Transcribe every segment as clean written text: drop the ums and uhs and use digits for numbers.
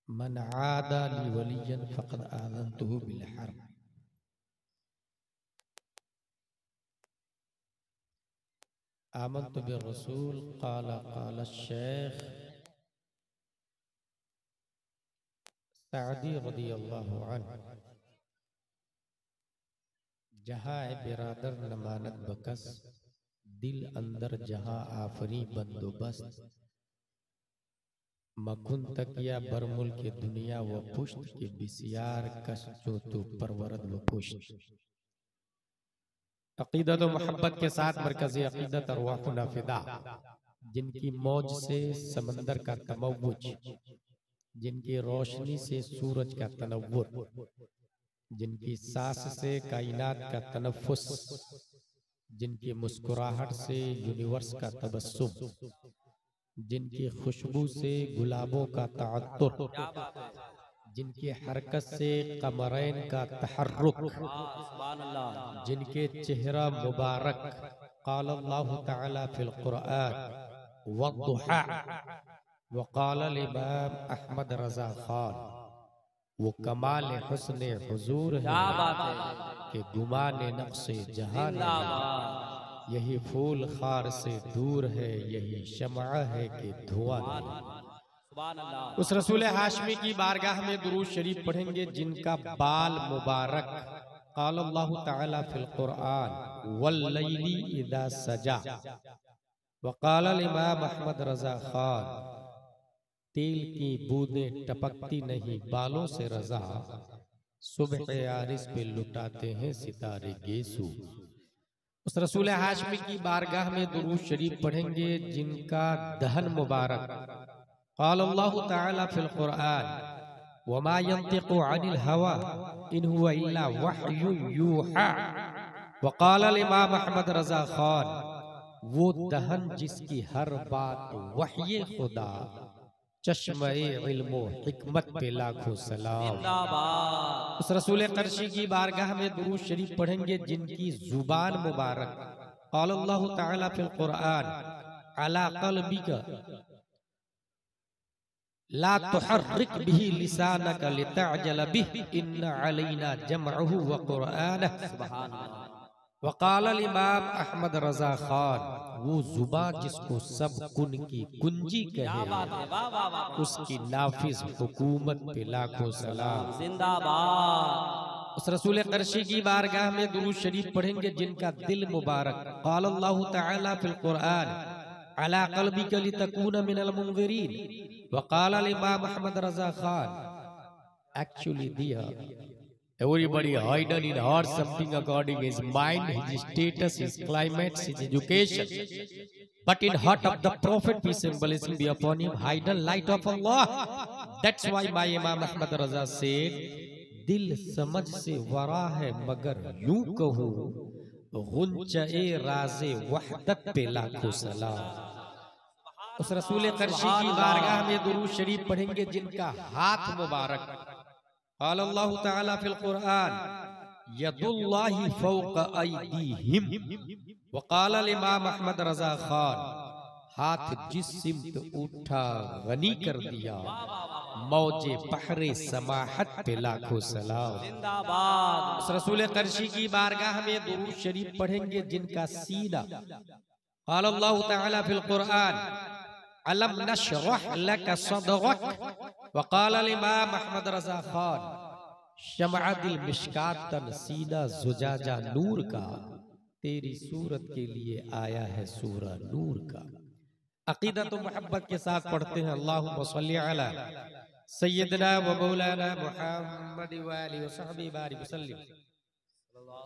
मन आदा ली वलियन फ़क़द आज़नतुहु bill herb. आमनतु बिर्रसूल क़ाल क़ाल Sheikh सअदी रज़ियल्लाहु अन्हु। जहाँ बिरादर न मानत बकस, दिल अंदर जहाँ आफरी बंदोबस्त। मकुन तकिया बरमुल के दुनिया व पुश्त के बिसियार कश जो तो परवरद व पुश्त। अक़ीदत व मोहब्बत के साथ मरकज़ी अक़ीदत अरवाहुना फ़िदा, जिनकी मौज से समंदर का तमव्वुज, जिनकी रोशनी से सूरज का तनव्वुर, जिनकी सांस से कायनात का तनफ़्फ़ुस, जिनकी मुस्कुराहट से यूनिवर्स का तबस्सुम, जिनकी खुशबू से गुलाबों का तअत्तुर, जिनकी हरकत से कमरैन का तहर्रुक, जिनके चेहरा मुबारक क़ाल अल्लाहु तआला फिल क़ुरआन वद्दुहा व क़ाल इमाम अहमद रज़ा खान, वो कमाल हुस्न हुजूर है कि गुमाने नक्शे जहां नहीं। यही फूल खार से दूर है, यही शम्अ है कि धुआं नहीं। उस रसूल हाशमी की बारगाह में दुरूद शरीफ पढ़ेंगे जिनका बाल मुबारक क़ाल अल्लाहु तआला फिल क़ुरआन वल्लैली इज़ा सजा व क़ाल इमाम अहमद रज़ा खान, तेल की बूंदें टपकती नहीं बालों से रज़ा, सुबह यारिस पे लुटाते हैं सितारे गेसू। उस रसूल हाशमी की बारगाह में दुरूद शरीफ पढ़ेंगे जिनका दहन मुबारक क़ाल अल्लाहु तआला फिल क़ुरआन वमा यंतिक़ु अनिल हवा इन हुवा इल्ला वह्युन यूहा व क़ाल इमाम अहमद रज़ा खान, वो दहन जिसकी हर बात वह्य खुदा, चश्मे इल्म हिकमत पे लाखों सलाम। उस रसूल कर्शी की बारगाह में दुरूद शरीफ पढ़ेंगे जिनकी जुबान मुबारक क़ाल अल्लाहु तआला फिल क़ुरआन अला क़ल्बिका ला तुहर्रिक बिही लिसानका लितअजल बिही इन्न अलैना जमअहु व क़ुरआनहु। वक़ाल इमाम अहमद रज़ा खान, वो जुबान जिसको सब कुन की कुंजी कहे, उसकी नाफिज हुकूमत पे लाखों सलाम। जिंदाबाद। उस रसूल कर्शी की बारगाह में दुरूद शरीफ पढ़ेंगे जिनका दिल मुबारक क़ाल अल्लाहु तआला फिल क़ुरआन अला क़ल्बिका लितकूना मिनल मुनज़िरीन व क़ाल इमाम अहमद रज़ा Khan. Actually dear, everybody hidden in heart something according his mind, his status, his climate, his education. But in heart of the Prophet, peace and blessing be upon him, hidden light of Allah. That's why my Imam Ahmad Raza said, दिल समझ से वरा है मगर यूं कहूं गुंचे राज़े वहदत पे लाखों सलाम। उस रसूल कर्शी की बारगाह में दुरूद शरीफ पढ़ेंगे जिनका हाथ मुबारक क़ाल अल्लाहु तआला फिल क़ुरआन यदुल्लाहि फ़ौक़ अयदीहिम व क़ाल इमाम अहमद रज़ा खान, हाथ जिस सिमत उठा गनी कर दिया, मौजे बहरे समाहत पे लाखों सलाम। जिंदाबाद। उस रसूल कर्शी की बारगाह में दुरूद शरीफ पढ़ेंगे जिनका सीना क़ाल अल्लाहु तआला फिल क़ुरआन अलम नशरह लक सदरक व क़ाल इमाम अहमद रज़ा खान, शमअ दिल मिश्कातन सीना जुजाजा नूर का, तेरी सूरत के लिए आया है सूरा नूर का। अक़ीदत व मोहब्बत के साथ पढ़ते हैं अल्लाहुम्मा सल्लि अला सय्यदना व मौलाना मुहम्मद व आलिहि व सहबिहि बारिक वसल्लिम।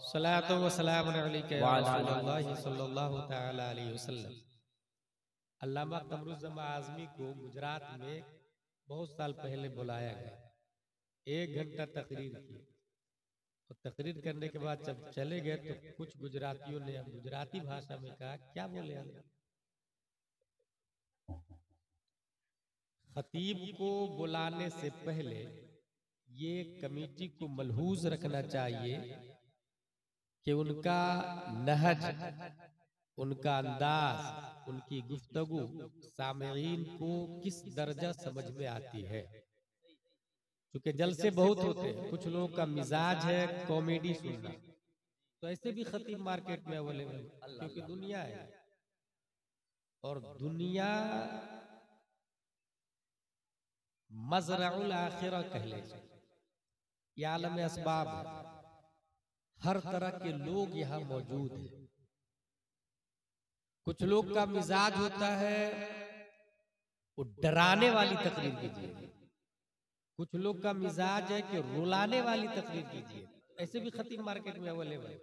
सलातो व सलामुन अलैका या रसूलल्लाह सल्लल्लाहु तआला अलैहि वसल्लम। अल्लामा क़मरुज़्ज़मा आज़मी को गुजरात में बहुत साल पहले बुलाया गया, 1 घंटा तकरीर की। और तकरीर करने के बाद जब चले गए तो कुछ गुजरातियों ने गुजराती भाषा में कहा, क्या बोले अल्लाह? खतीब को बुलाने से पहले ये कमेटी को मलहूज रखना चाहिए कि उनका नहज, उनका अंदाज, उनकी गुफ्तगू सामईन को किस दर्जा समझ में आती है। क्योंकि जलसे बहुत होते हैं, कुछ लोगों का मिजाज है कॉमेडी सुनना, तो ऐसे भी खतीब मार्केट में अवेलेबल है, क्योंकि दुनिया है और दुनिया मज़रउल आखिरा कहले, ये आलम असबाब है, हर तरह के लोग यहाँ मौजूद हैं। कुछ लोग का मिजाज होता है वो डराने वाली तकरीर कीजिए, कुछ लोग का मिजाज है कि रुलाने वाली तकरीर कीजिए। ऐसे भी खतीब मार्केट में अवेलेबल है,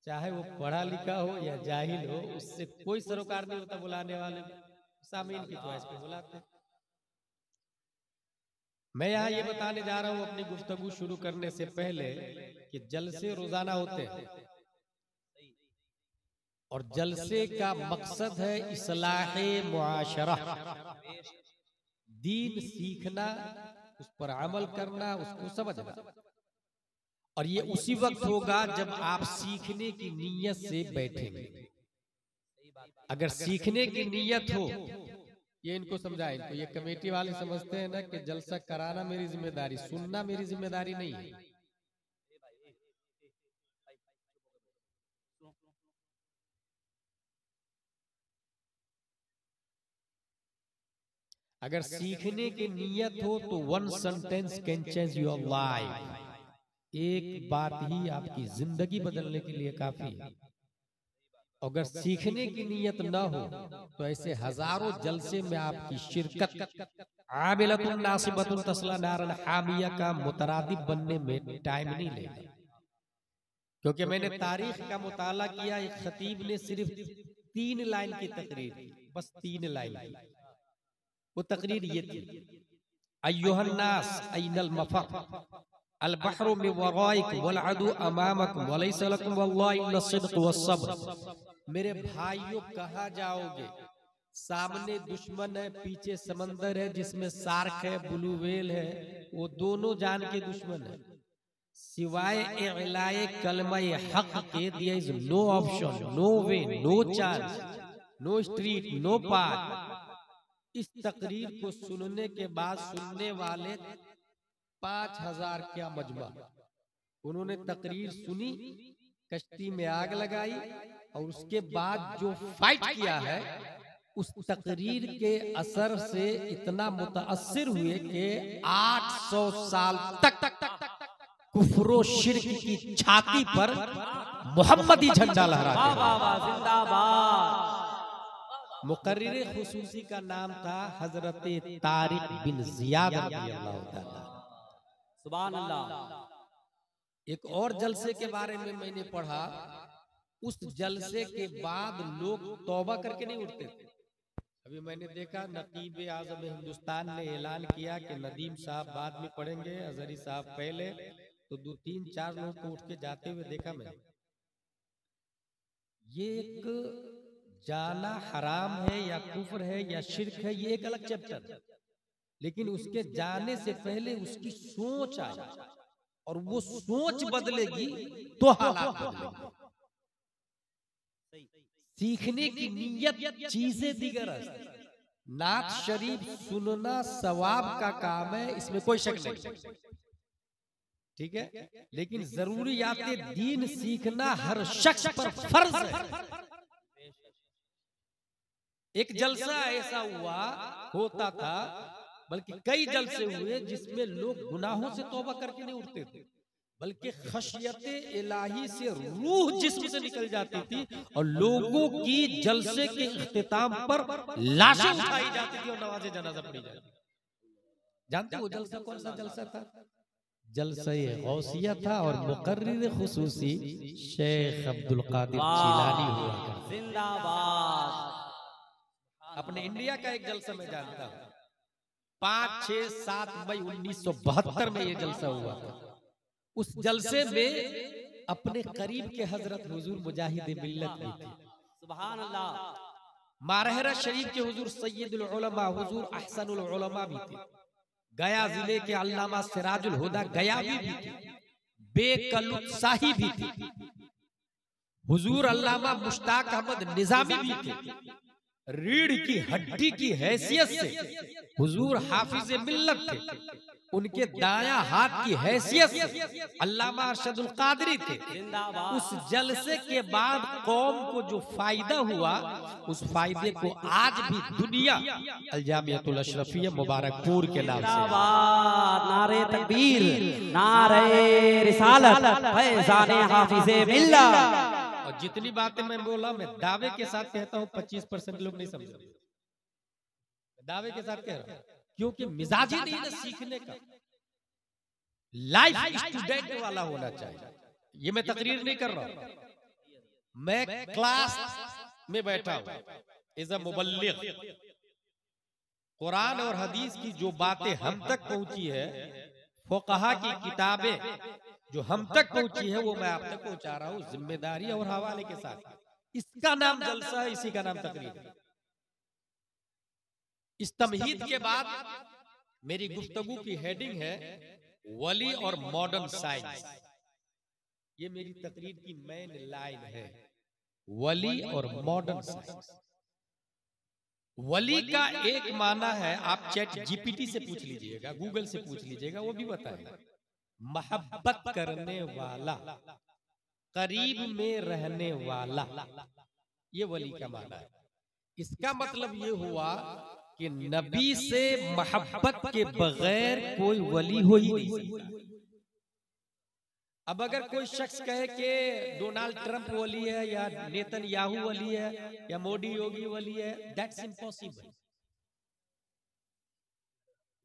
चाहे वो पढ़ा लिखा हो या जाहिल हो, उससे कोई सरोकार नहीं होता बुलाने वाले, सामीन की च्वाइस पे बुलाते। मैं यहाँ ये बताने जा रहा हूँ अपनी गुफ्तगू शुरू करने से पहले कि जलसे रोजाना होते हैं और जलसे का मकसद है इस्लाहे मुआशरा, दीन सीखना, उस पर अमल करना, उसको समझना। और ये उसी वक्त होगा जब आप सीखने की नीयत से बैठेंगे। अगर सीखने की नीयत हो, ये इनको समझाए, इनको ये कमेटी वाले समझते हैं ना कि जलसा कराना मेरी जिम्मेदारी, सुनना मेरी जिम्मेदारी नहीं है। अगर सीखने की नीयत हो तो one sentence can change your life, एक बात ही आपकी जिंदगी बदलने के लिए काफी है। अगर सीखने की नीयत न हो तो ऐसे हजारों जलसे में आपकी शिरकत आमिलतुन नासिबतुन तस्ला नारन हामिया का मुतरादिब बनने में टाइम नहीं लेगा। क्योंकि मैंने तारीख का मुताला किया, एक खतीब ने सिर्फ 3 लाइन की तकरीर की, बस 3 लाइन की। वो तकरीर ये थी, अय्युहन नास ऐनल मफर अल बहरु मिन वराइक वल अदु अमामकुम वलैसा लकुम वल्लाहि इल्ला सिद्क़ वस्सब्र। मेरे भाइयों कहाँ जाओगे, सामने दुश्मन है, पीछे समंदर है जिसमें शार्क है, ब्लू व्हेल है, वो दोनों जान के दुश्मन है। सिवाय इलाए कलमा हक के there is no option, no way, no chance, no street, no path. इस तकरीर को सुनने के बाद सुनने वाले 5000 क्या मजमा, उन्होंने तकरीर सुनी, कश्ती में आग लगाई और उसके बाद जो फाइट किया है उस तकरीर के असर से इतना मुतासिर हुए कि 800 साल तक कुफ्रो शिर्क की छाती पर मोहम्मदी झंडा लहराते। मुकर्रिर खुसूसी का नाम था हजरत तारिक बिन जियाद रज़ियल्लाहु ताला। सुभान अल्लाह। एक और जलसे के बारे में मैंने पढ़ा, उस जलसे के बाद लोग तौबा करके नहीं उठते थे। अभी मैंने देखा नकीब आज़म हिंदुस्तान ने ऐलान किया कि नदीम साहब बाद में पढ़ेंगे, अजहरी साहब पहले, तो 2-3-4 लोग को उठ के जाते हुए देखा मैंने। ये एक जाना हराम है या कुफ्र है या शिर्क है, ये एक अलग चैप्टर है, लेकिन उसके जाने से पहले उसकी सोच आई और वो सोच बदलेगी तो हालात बदलेंगे। सीखने की नीयत चीजें दिगर है। नात शरीफ सुनना सवाब का काम है, इसमें कोई शक नहीं, ठीक है, लेकिन जरूरियाते दीन सीखना हर शख्स पर फर्ज है। एक जलसा ऐसा हुआ होता था, बल्कि कई जलसे हुए जिसमें लोग गुनाहों से तौबा करके नहीं उठते थे, बल्कि खशियते इलाही से रूह जिस्म से निकल जाती थी और लोगों की जलसे के इख्तिताम पर लाशें उठाई जाती थी और नवाज़े जनाजा पड़ी जाती। जानते हो जलसा कौन सा जलसा था? जलसा गौसिया था और मुकर्रिर खुसूसी शेख अब्दुल कादिर जिलानी हुआ करते। जिंदाबाद। अपने इंडिया का एक जलसा मैं जानता हूँ, 5, 6, 7 मई 1972 में ये जलसा हुआ था। उस जलसे में अपने करीब के हजरत हुजूर मुजाहिद मिल्लत भी थे। सुभान अल्लाह। मारहरा शरीफ के हुजूर सैयदुल उलमा हुजूर अहसनुल उलमा भी थे। गया जिले के अल्लामा सिराजुल हुदा गयावी भी थे। बेकलुत शाही भी थे। हुजूर अल्लामा मुश्ताक अहमद निजामी भी थे। रीढ़ की हड्डी की हैसियत से हुजूर हाफिज मिल्लत थे, उनके दायां हाथ की हैसियत से अल्लामा अरशदुल कादरी थे। उस जलसे के बाद कौम को जो फायदा हुआ, उस फायदे को आज भी दुनिया अल-जामियतुल अशरफिया मुबारकपुर के नाम से नारे तकबीर, नारे रिसालत, फैज़ाने हाफिज़े मिल्लत। और जितनी बातें मैं बोला, मैं दावे के साथ कहता हूँ 25% लोग नहीं समझ रहे। दावे के साथ कह रहा हूँ क्योंकि मिजाज ही नहीं ना सीखने का, लाइफ स्टूडेंट वाला होना चाहिए। ये मैं तकरीर नहीं कर रहा हूं, मैं क्लास में बैठा हूं एज अ मुबल्लिग। कुरान और हदीस की जो बातें हम तक पहुंची है, फुक़हा की किताबें जो हम तक पहुंची है, वो मैं आप तक पहुंचा रहा हूं जिम्मेदारी और हवाले के साथ। इसका नाम जलसा है, इसी का नाम तकरीर है। इस तमहीद के बाद मेरी गुफ्तगू की हेडिंग है वली और मॉडर्न साइंस। ये मेरी तकरीर की मेन लाइन है, वली और मॉडर्न साइंस। वली का एक माना है, आप चैट जीपीटी से पूछ लीजिएगा, गूगल से पूछ लीजिएगा, वो भी बताएगा। मोहब्बत करने वाला, करीब में रहने वाला, ये वली का माना है। इसका मतलब ये हुआ कि नबी से मोहब्बत के बगैर कोई वली हो ही नहीं। अब अगर कोई शख्स कहे कि डोनाल्ड ट्रंप वली है, या नेतन्याहू वली है, या मोदी योगी वली है, दैट्स इम्पॉसिबल।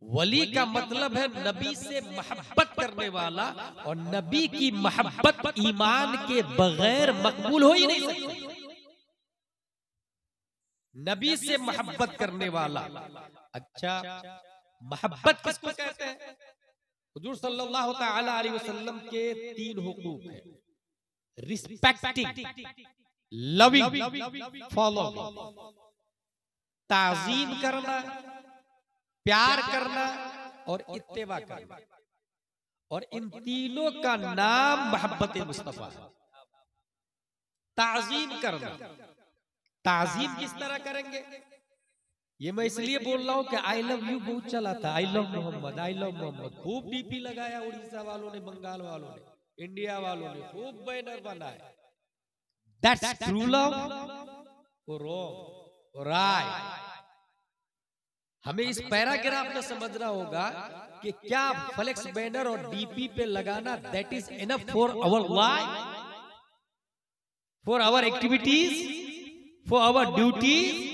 वली का मतलब है नबी से मोहब्बत करने वाला, और नबी की मोहब्बत ईमान के बगैर मकबूल हो ही नहीं सकती। नबी से मोहब्बत करने वाला। अच्छा, मोहब्बत किसको कहते हैं? हुजूर सल्लल्लाहु तआला अलैहि वसल्लम के 3 हुकूक हैं, रिस्पेक्टिंग, लविंग, फॉलोइंग। ताजीम करना, प्यार करना और इत्तेबा करना। और इन तीनों का नाम मोहब्बत मुस्तफा है। ताजीम करना, ताजीम किस तरह करेंगे? ये मैं इसलिए बोल रहा हूँ कि आई लव यू बहुत चला था, I love Mohammad, I love Mohammad. खूब डीपी लगाया उड़ीसा वालों ने, बंगाल वालों ने, इंडिया वालों ने खूब बैनर बनाए। दैट्स ट्रू लव और रॉन्ग और राइट। हमें इस पैराग्राफ में समझना होगा कि क्या फ्लेक्स बैनर और डीपी पे लगाना that is enough for our life, for our activities, for our duties.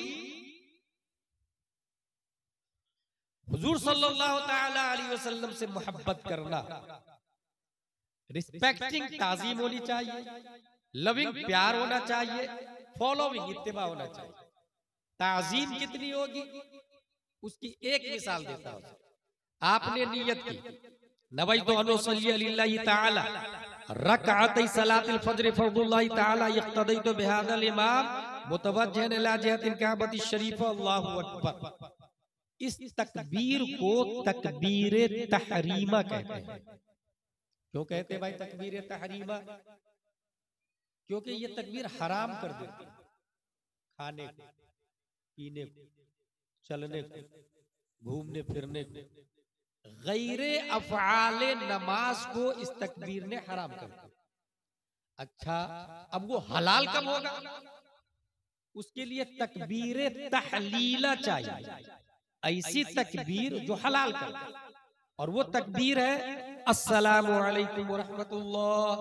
हुजूर सल्लल्लाहु तआला अलैहि वसल्लम से मोहब्बत करना, रिस्पेक्टिंग ताजीम होनी चाहिए, लविंग प्यार होना चाहिए, फॉलोइंग इत्तिबा होना चाहिए। ताजीम कितनी होगी उसकी एक मिसाल देता हूं। आपने नियत की नवैतु अन उसल्ली लिल्लाहि तआला रकअतै सलातिल फज्र फर्दुल्लाहि तआला यक्तदैतु बिहादल इमाम मुतवज्जिहन इला जिहतिल काबति शरीफा अल्लाहु अकबर। इस तकबीर को तकबीर तहरीमा कहते हैं। क्यों कहते हैं भाई तकबीर तहरीमा? क्योंकि ये तकबीर हराम कर देती है खाने को, पीने को, चलने को, घूमने फिरने को। गैरे अफ़आले नमाज को इस तकबीर ने हराम कर दिया। अच्छा, अब वो हलाल कब होगा? उसके लिए तकबीर तहलीला चाहिए, ऐसी तकबीर जो हलाल कर। और वो तकबीर है अस्सलामु अलैकुम व रहमतुल्लाह,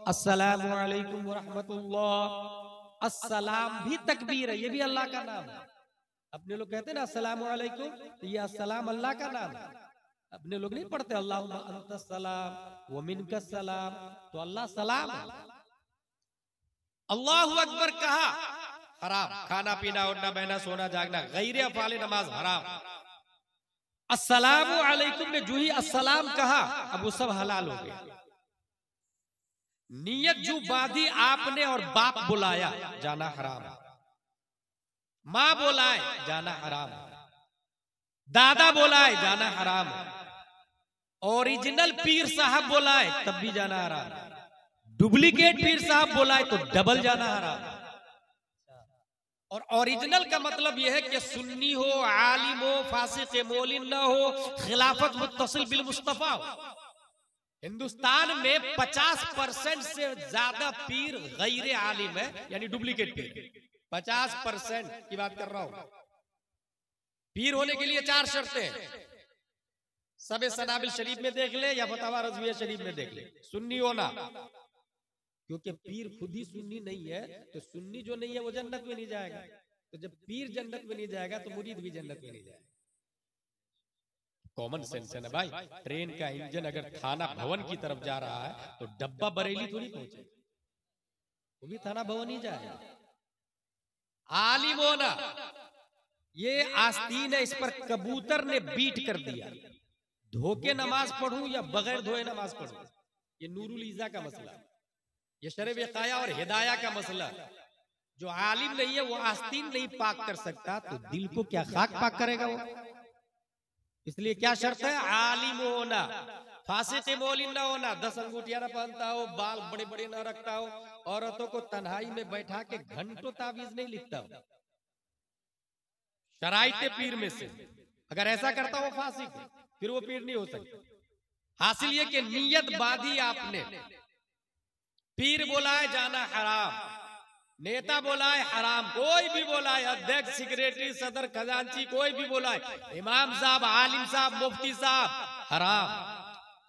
अस्सलामु अलैकुम व रहमतुल्लाह। अस्सलाम भी तकबीर है, ये भी अल्लाह का नाम है। अपने लोग कहते हैं ना अस्सलामु अलैकुम, तो ये अस्सलाम अल्लाह का नाम है। अपने लोग नहीं पढ़ते अल्लाहुम्मा अंतस सलाम व मिनकस सलाम, तो अल्लाह सलाम है। अल्लाहु अकबर कहा हराम, खाना पीना उठना बहना सोना जागना गैर अफ़आल नमाज हराम। अस्सलामु अलैकुम ने जो ही अस्सलाम कहा, अब वो सब हलाल हो गया। नियत जो बाधी आपने और बाप बुलाया, जाना हराम। माँ बोलाए जाना हराम, दादा बोलाए जाना हराम, ओरिजिनल पीर साहब बोलाए तब भी जाना हराम, डुप्लीकेट पीर साहब बोलाए तो डबल जाना हराम। और ओरिजिनल का मतलब यह है कि सुन्नी हो, आलिम हो, फासिक मोलिन न हो, खिलाफत मुत्तसिल बिल मुस्तफा हो। हिंदुस्तान में 50% से ज्यादा पीर गैर आलिम है, यानी डुप्लीकेट पीर। 50% की बात कर रहा हूं। पीर होने के लिए 4 शर्तें हैं। सबे सनाबिल शरीफ में देख ले या फतवा रज़विया शरीफ में देख ले। सुन्नी होना, क्योंकि पीर खुद ही सुन्नी नहीं है, तो सुन्नी जो नहीं है वो जन्नत में नहीं जाएगा। तो जब पीर जन्नत में नहीं जाएगा तो मुरीद भी जन्नत में नहीं जाएगा। कॉमन सेंस है ना भाई। ट्रेन का इंजन अगर थाना भवन की तरफ जा रहा है तो डब्बा बरेली थोड़ी पहुंचे, वो भी थाना भवन ही जाएगा। आलिम होना ये आस्तीन है, इस पर कबूतर ने बीट कर दिया। धो के नमाज पढ़ूं या बगैर धोए नमाज पढ़ूं, ये नूरुल ईज़ा का मसला, ये शरअ विक़ाया और हिदाया का मसला। जो आलिम नहीं है वो आस्तीन नहीं पाक कर सकता, तो दिल को क्या खाक पाक करेगा वो? इसलिए क्या शर्त है? आलिम होना, फासिक मोलिन ना होना, 10 अंगूठियां ना पहनता हो, बाल बड़े बड़े ना रखता हो, औरतों को तन्हाई में बैठा के घंटों तावीज नहीं लिखता हो। शराइते पीर में से अगर ऐसा करता हो फासिक है, फिर वो पीर नहीं हो सकता। हासिल ये कि नियत बांधी आपने, पीर बोला है जाना हराम, नेता बोला है हराम, कोई भी बोला है, अध्यक्ष, सेक्रेटरी, सदर, खजांची, कोई भी बोला है, इमाम साहब, आलिम साहब, मुफ्ती साहब, हराम।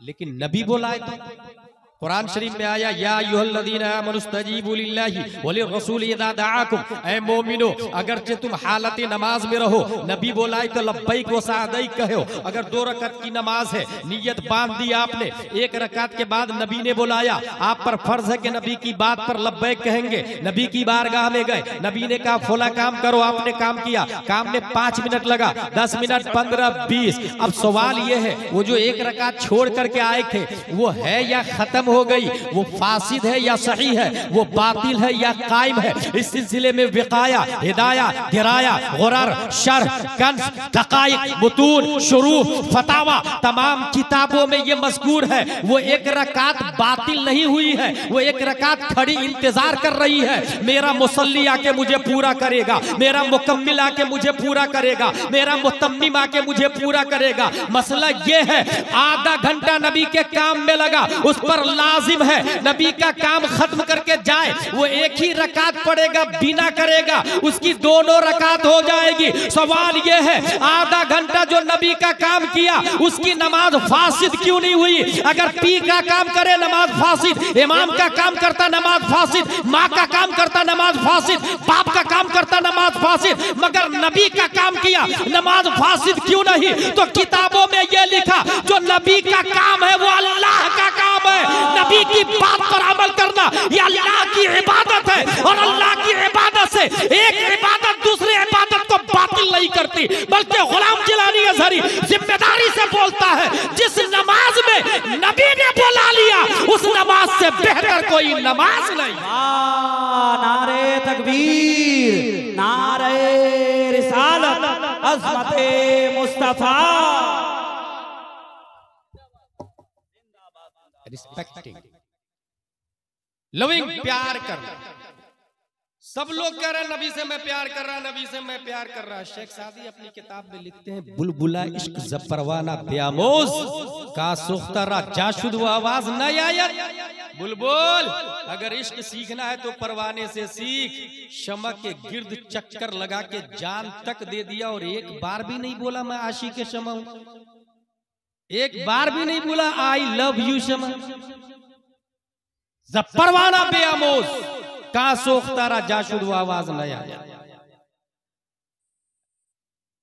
लेकिन नबी बोला है तो कुरान शरीफ में आया, या अय्युहल्लज़ीना आमनुस्तजीबू लिल्लाहि वलिर्रसूल इज़ा दआकुम, ऐ मोमिनो अगरचे तुम हालत नमाज में रहो, नबी बोला है तो लब्बैक व सअदैक कहो। अगर 2 रकात की नमाज है, नियत बांध दी आपने, 1 रकात के बाद नबी ने बुलाया, आप पर फर्ज है कि नबी की बात पर लब्बैक कहेंगे। नबी की बारगाह में गए, नबी ने कहा फला काम करो, आपने काम किया, काम में 5 मिनट लगा, 10 मिनट, 15, 20। अब सवाल यह है, वो जो 1 रकात छोड़ करके आए थे वो है या खत्म हो गई, वो फासिद है या सही है, वो बातिल है या कायम है? इस सिलसिले में विकाया, हिदाया, दिराया, गुरर, शरह, कंस, दकाइक, मुतून, शुरूह, फतावा, तमाम किताबों में ये मज़कूर है। वो 1 रकात बातिल नहीं हुई है, वो 1 रकात खड़ी इंतजार कर रही है, मेरा मुसल्ली आके मुझे पूरा करेगा, मेरा मुकम्मिल आके मुझे पूरा करेगा, मेरा मुतम्मिम आके मुझे पूरा करेगा। मसला ये है, आधा घंटा नबी के काम में लगा, उस पर लाजिम है नबी का काम खत्म करके जाए, वो 1 ही रकात पढ़ेगा, बिना करेगा, उसकी 2 रकात हो जाएगी। सवाल ये है, आधा घंटा जो नबी का काम किया उसकी नमाज फासिद क्यों नहीं हुई? अगर पीर का काम करे नमाज फासिद, इमाम का काम करता नमाज फासिद, माँ का काम करता नमाज फासिद, बाप का काम करता नमाज फासिद, मगर नबी का काम किया नमाज फासिद क्यों नहीं? तो किताबों में ये लिखा, जो नबी का काम है वो अल्लाह का काम है। नबी की बात पर अमल करना ये अल्लाह की इबादत है, और अल्लाह की इबादत से एक इबादत दूसरी इबादत को बातिल नहीं करती। बल्कि गुलाम जिलानी अज़हरी जिम्मेदारी से बोलता है, जिस नमाज में नबी ने बुला लिया उस नमाज से बेहतर कोई नमाज नहीं। नारे तकबीर, नारे रिसालत, अज़मते मुस्तफा। रिस्पेक्टिंग, लविंग, प्यार करना। सब लोग कह रहे हैं नबी से मैं प्यार कर रहा, नबी से मैं प्यार कर रहा। शेख सादी अपनी किताब में लिखते हैं, बुलबुला इश्क जब परवाना बेआमोज का सुख्तरा जाशुद वो आवाज न आयत। बुलबुल अगर इश्क सीखना है तो परवाने से सीख। शमक के गिर्द चक्कर लगा के जान तक दे दिया, और 1 बार भी नहीं बोला मैं आशिक के शमा हूं, 1 बार भी नहीं बोला आई लव यू शमा। जब परवाना बेआमोज का सोख्तारा जाशुद वो आवाज न आया।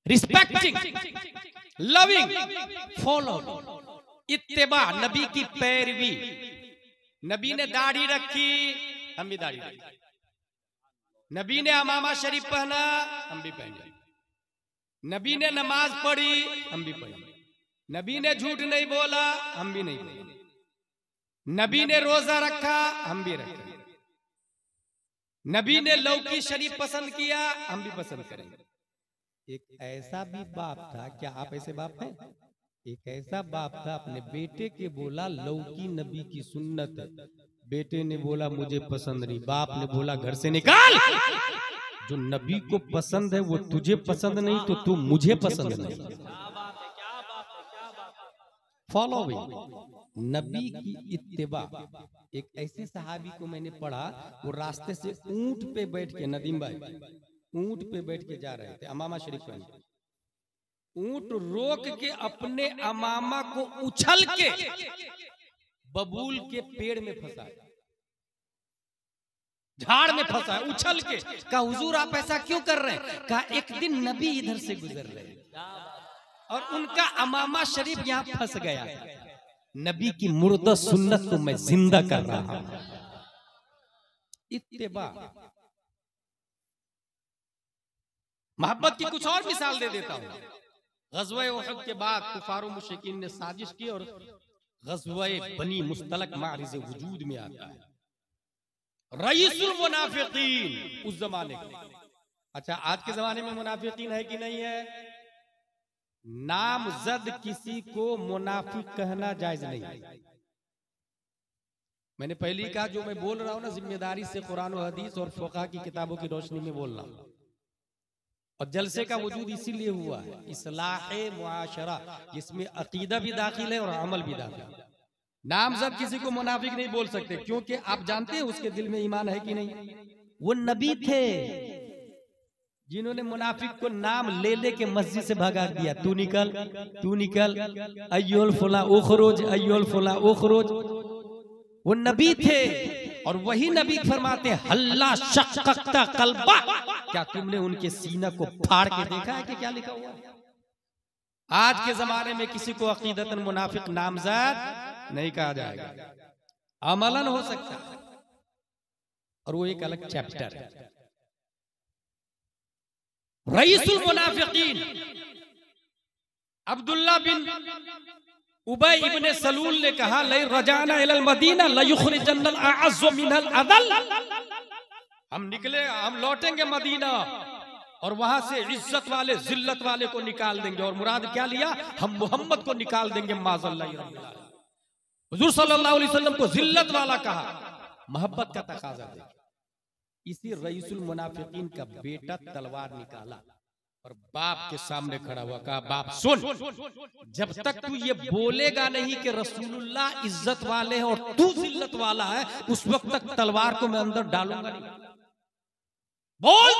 रिस्पेक्टिंग, लविंग, फॉलो, इत्तेबा, नबी की पैरवी। नबी ने दाढ़ी रखी, हम भी दाढ़ी रखी। नबी ने अमामा शरीफ पहना, हम भी पहने। नबी ने नमाज पढ़ी, हम भी पढ़ी। नबी ने झूठ नहीं बोला, हम भी नहीं बोले। नबी ने रोजा रखा, हम भी रखे। नबी ने लौकी शरीफ पसंद किया, हम भी पसंद करेंगे। एक ऐसा भी बाप था, क्या आप ऐसे बाप हैं? एक ऐसा बाप था, अपने बेटे के बोला लौकी नबी की सुन्नत है, बेटे ने बोला मुझे पसंद नहीं, बाप ने बोला घर से निकाल, जो नबी को पसंद है वो तुझे पसंद नहीं तो तू मुझे पसंद नहीं। फॉलोइंग नबी की इत्तिबा। एक ऐसे सहाबी को मैंने पढ़ा, वो रास्ते से ऊंट पे बैठ के, नदीम भाई ऊंट पे बैठ के जा रहे थे अमामा शरीफ में, ऊंट रोक के अपने अमामा को उछल के बबूल के पेड़ में फंसा, झाड़ में फंसा है उछल के। कहा हुजूर आप ऐसा क्यों कर रहे हैं? कहा एक दिन नबी इधर से गुजर रहे और उनका अमामा शरीफ यहाँ फंस गया। नबी की मुर्दा सुन्नत को मैं जिंदा कर रहा हूं। इत्तिबा। मोहब्बत की कुछ और मिसाल दे देता हूं। ग़ज़वा उहद के बाद कुफार मुशरिकीन ने साजिश की और ग़ज़वा बनी मुस्तलक मारिज़ वजूद में आता है रईसुल मुनाफिकीन उस जमाने का। अच्छा आज के जमाने में मुनाफिकीन है कि नहीं है? नामजद किसी को मुनाफिक कहना जायज नहीं। मैंने पहले कहा जो मैं बोल रहा हूं ना जिम्मेदारी से कुरान और हदीस और फ़ुक़हा की किताबों की रोशनी में बोल रहा हूं। और जलसे का वजूद इसीलिए हुआ है इस्लाहे मुआशरा, जिसमें अकीदा भी दाखिल है और अमल भी दाखिल है। नामजद किसी को मुनाफिक नहीं बोल सकते, क्योंकि आप जानते हैं उसके दिल में ईमान है कि नहीं। वो नबी थे जिन्होंने मुनाफिक को नाम ले ले के मस्जिद से भगा दिया, तू निकल तू निकल, अय्युल फुला उखरुज अय्युल फुला उखरुज। वो नबी थे और वही नबी फरमाते हल्ला शक्कता कल्बा, क्या तुमने उनके सीना को फाड़ के देखा है कि क्या लिखा हुआ है? आज के जमाने में किसी को अकीदतन मुनाफिक नामज़द नहीं कहा जाएगा, अमलन हो सकता है और वो एक अलग चैप्टर है। रईसुल मुनाफिकीन अब्दुल्ला बिन उबय इब्ने सलूल ने कहा लै रजाना इलल मदीना लयुखरिजन्नल अअज़्ज़ु मिनल अदल। हम निकले, हम लौटेंगे मदीना और वहां से इज्जत वाले जिल्लत वाले को निकाल देंगे। और मुराद क्या लिया? हम मोहम्मद को निकाल देंगे माज़ल्लाह। हुजूर सल्लल्लाहु अलैहि वसल्लम को जिल्लत वाला कहा, मोहब्बत का तकाजा देखिए। इसी रईसुल मुनाफिकीन का बेटा तलवार निकाला और बाप के सामने खड़ा हुआ, कहा बाप सुन, जब तक तू ये बोलेगा नहीं कि रसूलुल्लाह इज्जत वाले हैं और तू जिल्लत वाला है, उस वक्त तक तलवार को मैं अंदर डालूंगा नहीं। बोल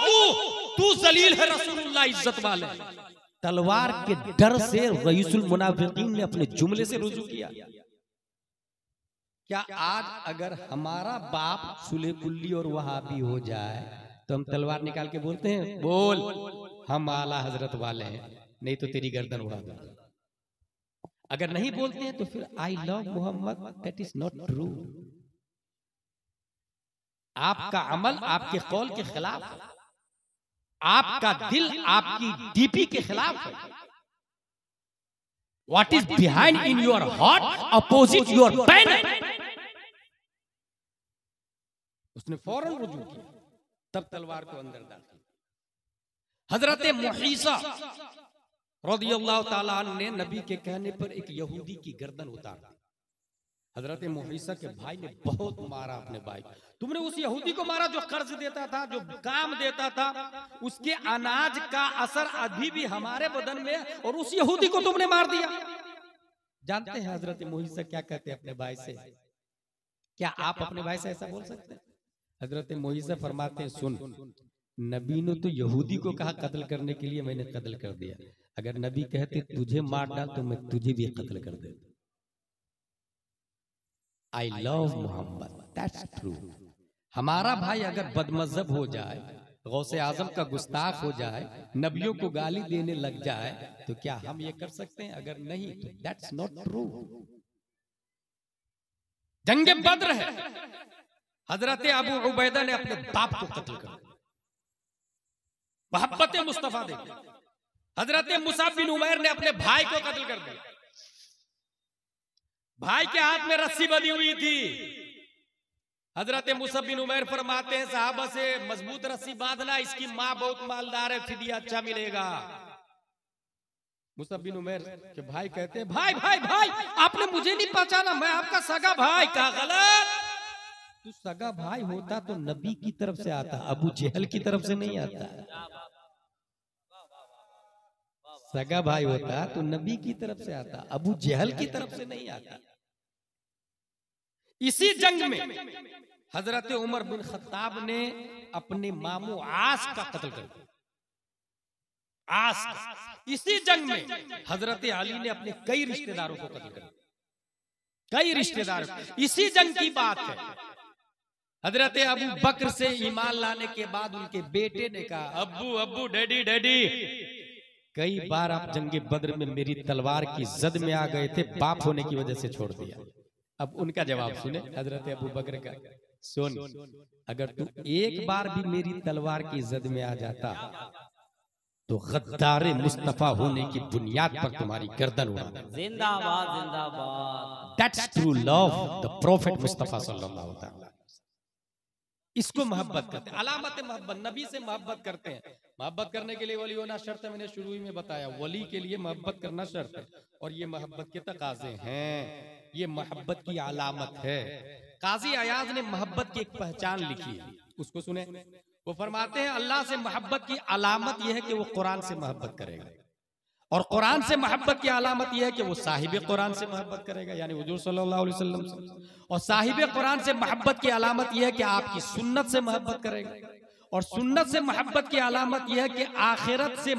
तू जलील है, रसूलुल्लाह इज्जत वाले। तलवार के डर से रईसुल मुनाफिकीन ने अपने जुमले से रुजू किया। क्या आज अगर हमारा बाप सुले कुल्ली और वहाबी हो जाए तो हम तलवार निकाल के बोलते हैं बोल हम आला हजरत वाले हैं, नहीं तो तेरी गर्दन उड़ा दूंगा। अगर नहीं बोलते हैं तो फिर I love Mohammad, that is not true. आपका अमल आपके कौल के खिलाफ है, आपका दिल आपकी डीपी के खिलाफ है। What is behind in your heart opposite your banner. उसने फौरन रुजू किया, तब तलवार को अंदर डाल। हजरत मुहीसा रज़ियल्लाहु ताला अन्हु ने नबी के कहने पर एक यहूदी की गर्दन उतार दी। हजरत मुहीसा के भाई ने बहुत मारा अपने भाई। तुमने उस यहूदी को मारा जो कर्ज देता था, जो काम देता था, उसके अनाज का असर अभी भी हमारे बदन में, और उस यहूदी को तुमने मार दिया। जानते हैं हजरत मुहीसा क्या कहते हैं अपने भाई से? क्या आप अपने भाई से ऐसा बोल सकते हैं? हजरत मुहीसा फरमाते हैं सुन, नबी ने तो यहूदी को कहा कत्ल करने के लिए, मैंने कत्ल कर दिया। अगर नबी कहते तुझे मार डाल तो मैं तुझे भी कत्ल कर देता। I love Mohammad, that's true. हमारा भाई अगर बदमज़हब हो जाए, गौसे आजम का गुस्ताख हो जाए, नबियों को गाली देने लग जाए, तो क्या हम ये कर सकते हैं? अगर नहीं तो दैट्स नॉट ट्रू। जंगे बद्र है, हजरत अबू उबैदा ने अपने बाप को कत्ल कर दिया। मोहब्बत मुस्तफा दे। हजरत मुसाब बिन उमैर ने अपने भाई को कत्ल कर दिया। भाई के हाथ में रस्सी बंधी हुई थी। हजरत मुसाब बिन उमैर फरमाते हैं साहबा से मजबूत रस्सी बांधना, इसकी माँ बहुत मालदार है, फिदिया अच्छा मिलेगा। मुसाब बिन उमैर के भाई कहते हैं भाई भाई भाई आपने मुझे नहीं पहचाना, मैं आपका सगा भाई। कहा गलत, तू सगा भाई होता तो नबी की तरफ से आता, अबू जहल की तरफ से नहीं आता। सगा भाई होता तो नबी की तरफ से आता, अबू जहल की तरफ से नहीं आता। इसी जंग में हजरत उमर बिन खत्ताब ने अपने मामू आस का कत्ल कर दिया। आस का। इसी जंग में हजरत अली ने अपने कई रिश्तेदारों को कत्ल कर दिया, कई रिश्तेदार। इसी जंग की बात है। हजरत अबू बकर से ईमान लाने के बाद उनके बेटे ने कहा, अब्बू अब्बू डैडी डैडी, कई बार आप जंगे बद्र में मेरी तलवार की जद में आ गए थे, बाप होने की वजह से छोड़ दिया। अब उनका जवाब सुने हजरत अबू बकर का, सुन, अगर तू एक बार भी मेरी तलवार की जद में आ जाता तो गद्दारे मुस्तफा होने की बुनियाद पर तुम्हारी गर्दन उड़ा देता। जिंदाबाद जिंदाबाद। That's true love, the Prophet Mustafa सल्लल्लाहु अलैहि वसल्लम। इसको मोहब्बत करते हैं, अलामत मोहब्बत, नबी से मोहब्बत करते हैं। मोहब्बत करने के लिए वली होना शर्त है, मैंने शुरू ही में बताया, वली के लिए मोहब्बत करना शर्त है। और ये मोहब्बत के तकाजे हैं, ये मोहब्बत की अलामत है। काजी अयाज ने मोहब्बत की एक पहचान लिखी है, उसको सुने। वो फरमाते हैं अल्लाह से मोहब्बत की अलामत यह है कि वो कुरान से मोहब्त करेगा, और कुरान से मोहब्बत की अलामत यह है कि वो साहिब कुरान से मोहब्बत करेगा, यानी हुजूर सल्लल्लाहु अलैहि वसल्लम से। और साहिब कुरान से मोहब्बत की अलामत यह है कि आपकी सुन्नत से मोहब्बत करेगा, और सुन्नत से मोहब्बत की अलामत यह है कि आखिरत से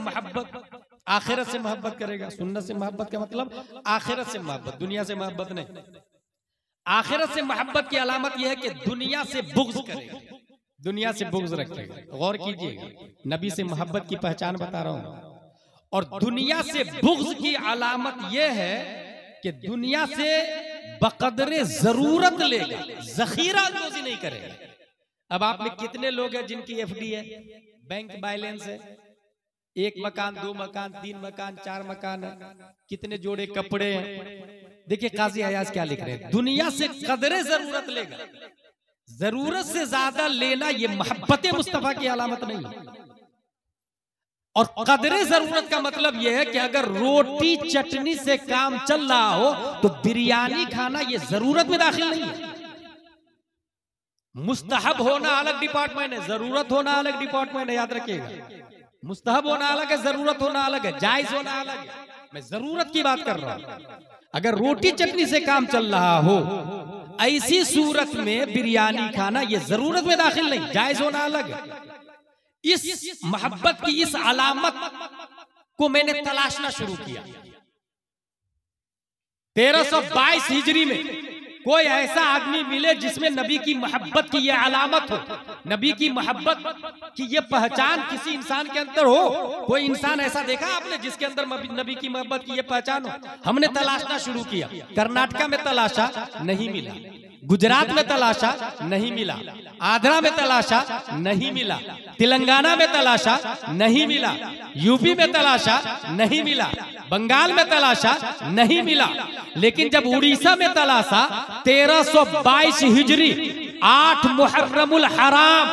मोहब्बत करेगा। सुन्नत से मोहब्बत का मतलब आखिरत से मोहब्बत, दुनिया से मोहब्बत नहीं। आखिरत से मोहब्बत की अलामत यह है कि दुनिया से बुग़्ज़ करेगा, दुनिया से बुग़्ज़ रखेगा। गौर कीजिएगा, नबी से मोहब्बत की पहचान बता रहा हूं। और दुनिया से बुग़्ज़ की अलामत यह है कि दुनिया से बक़दरे जरूरत लेगा, ज़ख़ीरा अंदोज़ी नहीं करेगा। अब आप में कितने लोग हैं जिनकी एफडी है, बैंक बैलेंस है, 1 मकान 2 मकान 3 मकान 4 मकान है, कितने जोड़े कपड़े हैं। देखिए काजी अयाज क्या लिख रहे हैं, दुनिया से कदरे जरूरत लेगा, जरूरत से ज्यादा लेना ये मोहब्बत मुस्तफा की अलामत नहीं है। और कदरे जरूरत का मतलब यह है कि अगर रोटी चटनी से काम चल रहा हो तो बिरयानी खाना ये जरूरत में दाखिल नहीं है। मुस्तहब होना अलग डिपार्टमेंट है, जरूरत होना अलग डिपार्टमेंट है, याद रखिएगा। मुस्तहब होना अलग है, जरूरत होना अलग है, जायज होना अलग है। मैं जरूरत की बात कर रहा हूं। अगर रोटी चटनी से काम चल रहा हो, ऐसी सूरत में बिरयानी खाना ये जरूरत में दाखिल नहीं, जायज होना अलग है। इस मोहब्बत की इस अलामत को मैंने तलाशना शुरू किया। 1322 हिजरी में कोई ऐसा आदमी मिले जिसमें नबी की मोहब्बत की यह अलामत हो, नबी की मोहब्बत की यह पहचान किसी इंसान के अंदर हो। कोई इंसान ऐसा देखा आपने जिसके अंदर नबी की मोहब्बत की यह पहचान हो? हमने तलाशना शुरू किया। कर्नाटका में तलाशा, नहीं मिला। गुजरात में तलाशा, नहीं मिला। आंध्रा में तलाशा, नहीं मिला। तेलंगाना में तलाशा, नहीं मिला। यूपी में तलाशा, नहीं मिला। बंगाल में तलाशा, नहीं मिला। लेकिन जब उड़ीसा में तलाशा, 1322 हिजरी 8 मुहर्रमुल हराम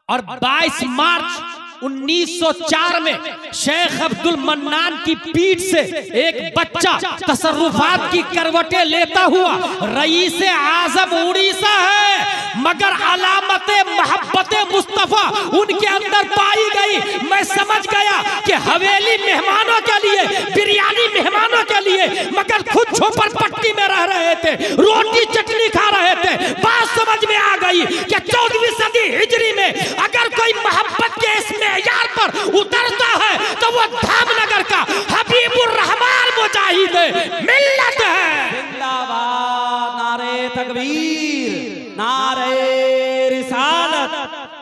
और 22 मार्च 1904 में शेख अब्दुल मन्नान की पीठ से एक बच्चा तसर्रुफात की करवटें लेता हुआ रईस आजम उड़ीसा है, मगर अलामत मोहब्बत मुस्तफा उनके अंदर पाई गई। मैं समझ गया कि हवेली मेहमानों के लिए, बिरयानी मेहमानों के लिए, मगर खुद झोपड़पट्टी में रह रहे थे, रोटी चटनी खा रहे थे। बात समझ में आ गई कि 14वीं सदी हिजरी में अगर कोई मोहब्बत के इसमें यार पर उतरता है तो वो धामनगर का हबीबुर रहमान मुजाहिद मिल्लत है। जिंदाबाद, नारे तकबीर, नारे रिसालत,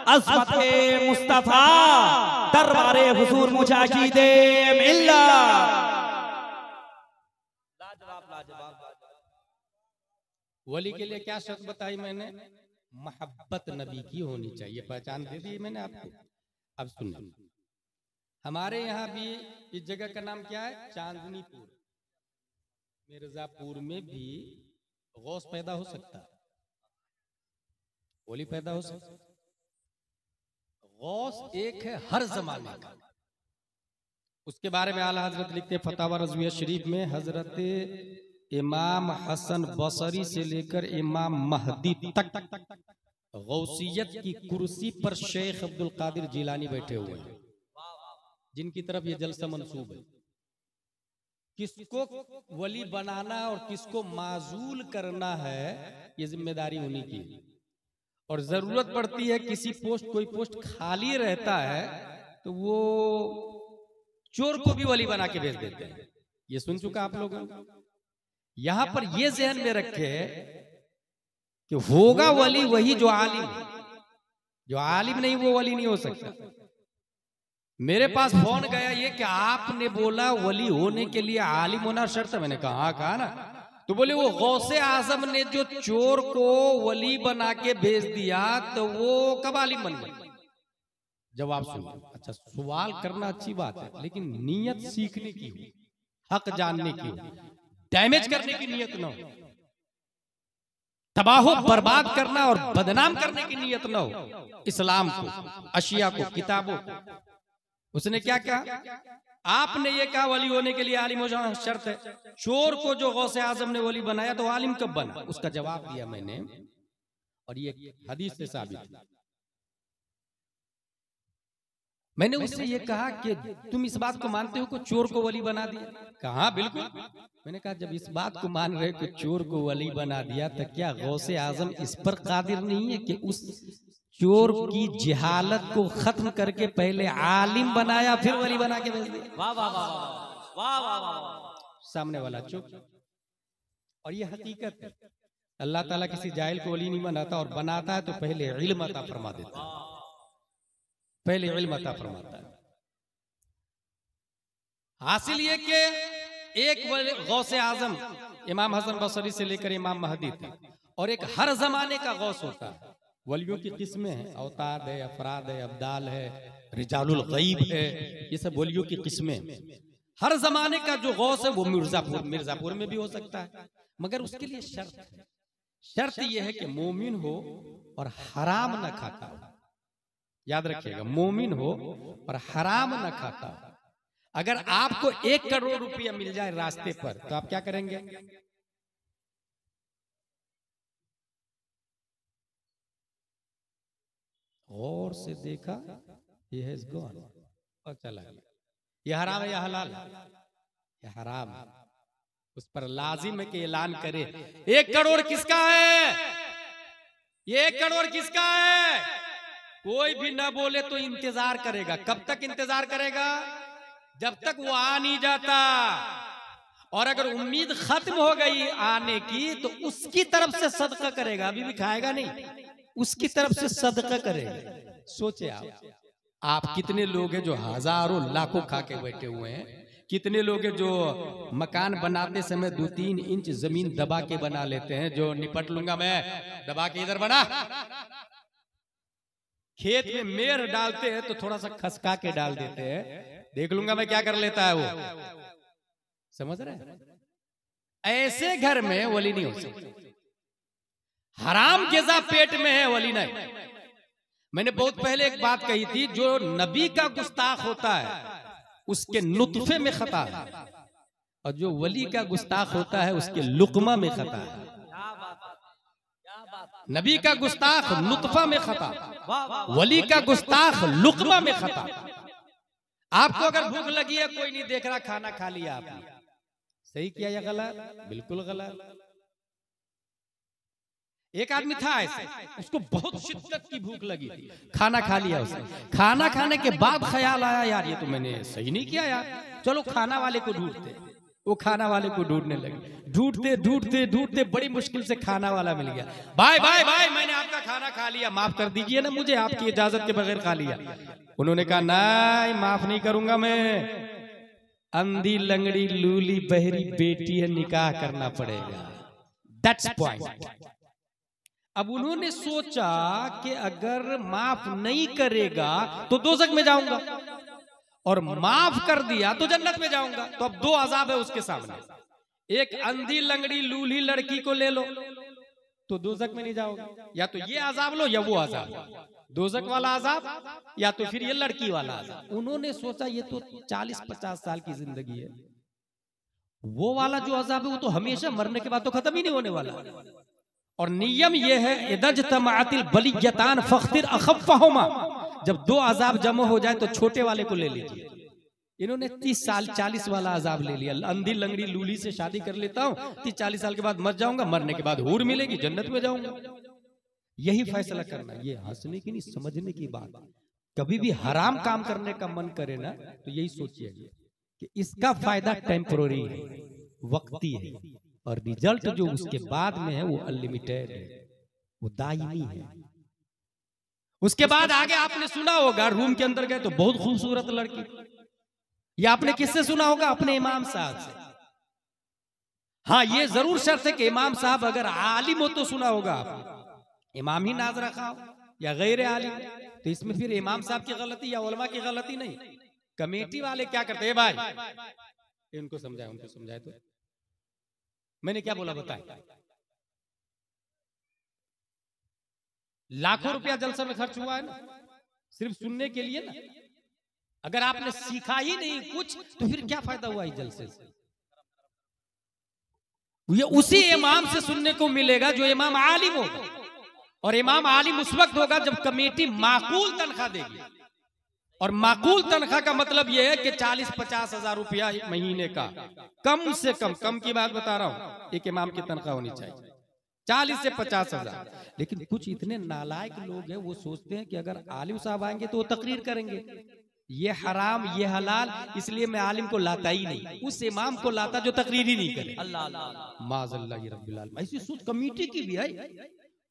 अज़मते मुस्तफा, दरबारे हुजूर मुजाहिद मिल्लत। वली के लिए क्या शर्त बताई मैंने? मोहब्बत नबी की होनी चाहिए, पहचान दे दी मैंने आपको। अब सुनिए, हमारे यहाँ भी इस जगह का नाम क्या है? चांदनीपुर। मिर्जापुर में भी गौस पैदा हो सकता है, वली पैदा हो सकता है। गौस एक है हर जमाने का। उसके बारे में आला हजरत लिखते फतावा रज़विया शरीफ में, हजरत इमाम हसन बसरी से लेकर इमाम महदी तक गौसियत की कुर्सी पर शेख अब्दुल कादिर जिलानी बैठे हुए हैं, जिनकी तरफ ये जलसा मंसूब है। किसको वली बनाना और किसको माजूल करना है, ये जिम्मेदारी उन्हीं की है। और जरूरत पड़ती है किसी पोस्ट, कोई पोस्ट खाली रहता है तो वो चोर को भी वली बना के भेज देते हैं। ये सुन चुका आप लोग। यहां पर ये ज़हन में रखे कि होगा वली वही जो आलिम, जो आलिम नहीं वो वली नहीं हो सकता। मेरे पास फोन गया ये कि आपने बोला वली होने के लिए आलिम होना शर्त है। मैंने कहा ना, तो बोले वो गौसे आजम ने जो चोर को वली बना के भेज दिया तो वो कब आलिम बन गया? जवाब सुनिए। अच्छा, सवाल करना अच्छी बात है, लेकिन नीयत सीखने की हो, हक जानने की हो, डैमेज करने की नीयत ना हो, तबाह बर्बाद करना और बदनाम करने की नीयत ना हो। इस्लाम को, अशिया को, किताबों को। उसने क्या कहा? आपने ये कहा वली होने के लिए आलिम हो जाना शर्त है। चोर को जो गौसे आजम ने वली बनाया तो आलिम कब बना? उसका जवाब दिया मैंने, और ये हदीस से साबित है। मैंने उससे ये कहा कि तुम इस बात को मानते हो कि चोर को वली बना दिया? कहा बिल्कुल। मैंने कहा जब इस बात को मान रहे कि चोर को वली बना दिया तो क्या गौसे आजम इस पर कादिर नहीं है कि उस चोर की जिहालत को खत्म करके पहले आलिम बनाया फिर वली बना के भेज दिया? वाह वाह वाह वाह वाह वाह। सामने वाला चुप। और ये हकीकत है, अल्लाह ताला किसी जाहिल को वली नहीं बनाता, और बनाता है तो पहले इल्म अता फरमा देता है, पहले इल्म अता फरमाता है। हासिल ये कि एक गौसे आजम इमाम हसन बसरी से लेकर इमाम महदी थे, और एक हर जमाने का गौस होता है। वलियों की किस्में हैं, अवताद है, अफराद है, अब्दाल है, रिजालुल गईब है, ये सब वलियों की किस्में हैं। हर जमाने का जो गौस है वो मिर्जापुर में भी हो सकता है, मगर उसके लिए शर्त यह है कि मोमिन हो और हराम न खाता हो। याद रखिएगा, मोमिन हो और हराम न खाता हो। अगर आपको 1 करोड़ रुपया मिल जाए रास्ते पर तो आप क्या करेंगे? और से देखा, ये है गॉन और चला गया। ये हराम है या हलाल? ये हराम है। उस पर लाजिम है कि ऐलान करे 1 करोड़ किसका है, ये 1 करोड़ किसका है। कोई भी ना बोले तो इंतजार करेगा। कब तक इंतजार करेगा? जब तक वो आ नहीं जाता। और अगर उम्मीद खत्म हो गई आने की तो उसकी तरफ से सदका करेगा। अभी भी खाएगा नहीं, उसकी तरफ से सदका करेगा। सोचे आप कितने लोग हैं जो हजारों लाखों खा के बैठे हुए हैं। कितने लोग हैं जो मकान बनाते समय 2-3 इंच जमीन दबा के बना लेते हैं, जो निपट लूंगा मैं, दबा के इधर बना। खेत में मेड़ डालते हैं तो थोड़ा सा खसका के डाल देते हैं, देख लूंगा मैं क्या कर लेता है वो। समझ रहे हैं? ऐसे घर में वली नहीं हो सकती। हराम ग़िज़ा पेट में है, वली नहीं। मैंने बहुत पहले एक बात कही थी, जो नबी का गुस्ताख होता है उसके नुत्फे में खता है, और जो वली का गुस्ताख होता है उसके लुकमा में खता है। नबी का गुस्ताख नुत्फा में खता, वली का गुस्ताख लुकमा में खता। आपको अगर भूख लगी है, कोई नहीं देख रहा, खाना खा लिया आपने, सही किया या गलत? बिल्कुल गलत। एक आदमी था ऐसे, उसको बहुत शिद्दत की भूख लगी थी, खाना खा लिया उसने। खाना खाने के बाद ख्याल आया, यार ये तो मैंने सही नहीं किया यार, चलो खाना वाले को ढूंढते। वो खाना वाले को ढूंढने लगे, ढूंढते ढूंढते ढूंढते बड़ी मुश्किल से खाना वाला मिल गया। भाई भाई भाई, मैंने आपका खाना खा लिया, माफ कर दीजिए ना मुझे, आपकी इजाजत के बगैर खा लिया। उन्होंने कहा नहीं, माफ नहीं करूंगा मैं, अंधी लंगड़ी लूली बहरी बेटी है, निकाह करना पड़ेगा। That's point. अब उन्होंने सोचा कि अगर माफ नहीं करेगा तो दोज़ख में जाऊंगा, और माफ कर दिया तो जन्नत में जाऊंगा। तो अब 2 अजाब है उसके सामने, एक अंधी लंगड़ी लूली लड़की को ले लो तो दोज़ख में नहीं जाओगे, या तो ये अजाब लो या वो अजाब, दोज़ख वाला अजाब या तो फिर ये लड़की वाला अजाब। उन्होंने सोचा ये तो 40-50 साल की जिंदगी है, वो वाला जो अजाब है वो तो हमेशा, मरने के बाद तो खत्म ही नहीं होने वाला। और नियम ये है, इदज तमातिल बलियतान फख्तिर अखफ़हुमा, जब दो अजाब जमा हो जाए तो छोटे वाले को ले लीजिए। इन्होंने 30 साल 40 वाला अजाब ले लिया। अंधी लंगड़ी लूली से शादी कर लेता हूँ, 30-40 साल के बाद मर जाऊंगा, मरने के बाद हूर मिलेगी, जन्नत में जाऊंगा। यही फैसला करना, ये हंसने की नहीं, समझने की बात। कभी भी हराम काम करने का मन करे ना तो यही सोचिए कि इसका फायदा टेम्पोररी है, वक्ती है, और रिजल्ट जो उसके बाद में है वो अनलिमिटेड है, वो दायमी है। उसके बाद आगे आपने सुना होगा, रूम के अंदर गए तो बहुत खूबसूरत लड़की, ये आपने किससे सुना होगा? अपने इमाम साहब से। हाँ, ये जरूर शर्त है कि इमाम साहब अगर आलिम हो तो सुना होगा आपने। इमाम ही नाज रखा हो या गैर आलिम, तो इसमें फिर इमाम साहब की गलती या उलमा की गलती नहीं। कमेटी वाले क्या करते हैं भाई, इनको समझाए, उनको समझाए। तो मैंने क्या बोला बताए? लाखों रुपया जलसा में खर्च हुआ है ना, सिर्फ सुनने के लिए ना। अगर आपने सीखा ही नहीं कुछ तो फिर क्या फायदा हुआ इस जलसे से? ये उसी इमाम से सुनने को मिलेगा जो इमाम आलिम होगा, और इमाम आलिम उस वक्त होगा जब कमेटी माकूल तनख्वाह देगी। और माकूल तनख्वाह का मतलब यह है कि 40-50 हजार रुपया महीने का, कम से कम की बात बता रहा हूं, एक इमाम की तनख्वाह होनी चाहिए 40 से 50 हजार। लेकिन कुछ इतने नालायक लोग हैं, वो सोचते हैं कि अगर आलिम साहब आएंगे तो वो तकरीर करेंगे, ये हराम ये हलाल, इसलिए मैं आलिम को लाता ही नहीं, उस इमाम को लाता जो तकरीर ही नहीं करे। अल्लाह माज़ल्लाह रब्बिल आलमीन। ऐसी सोच कमेटी की भी है।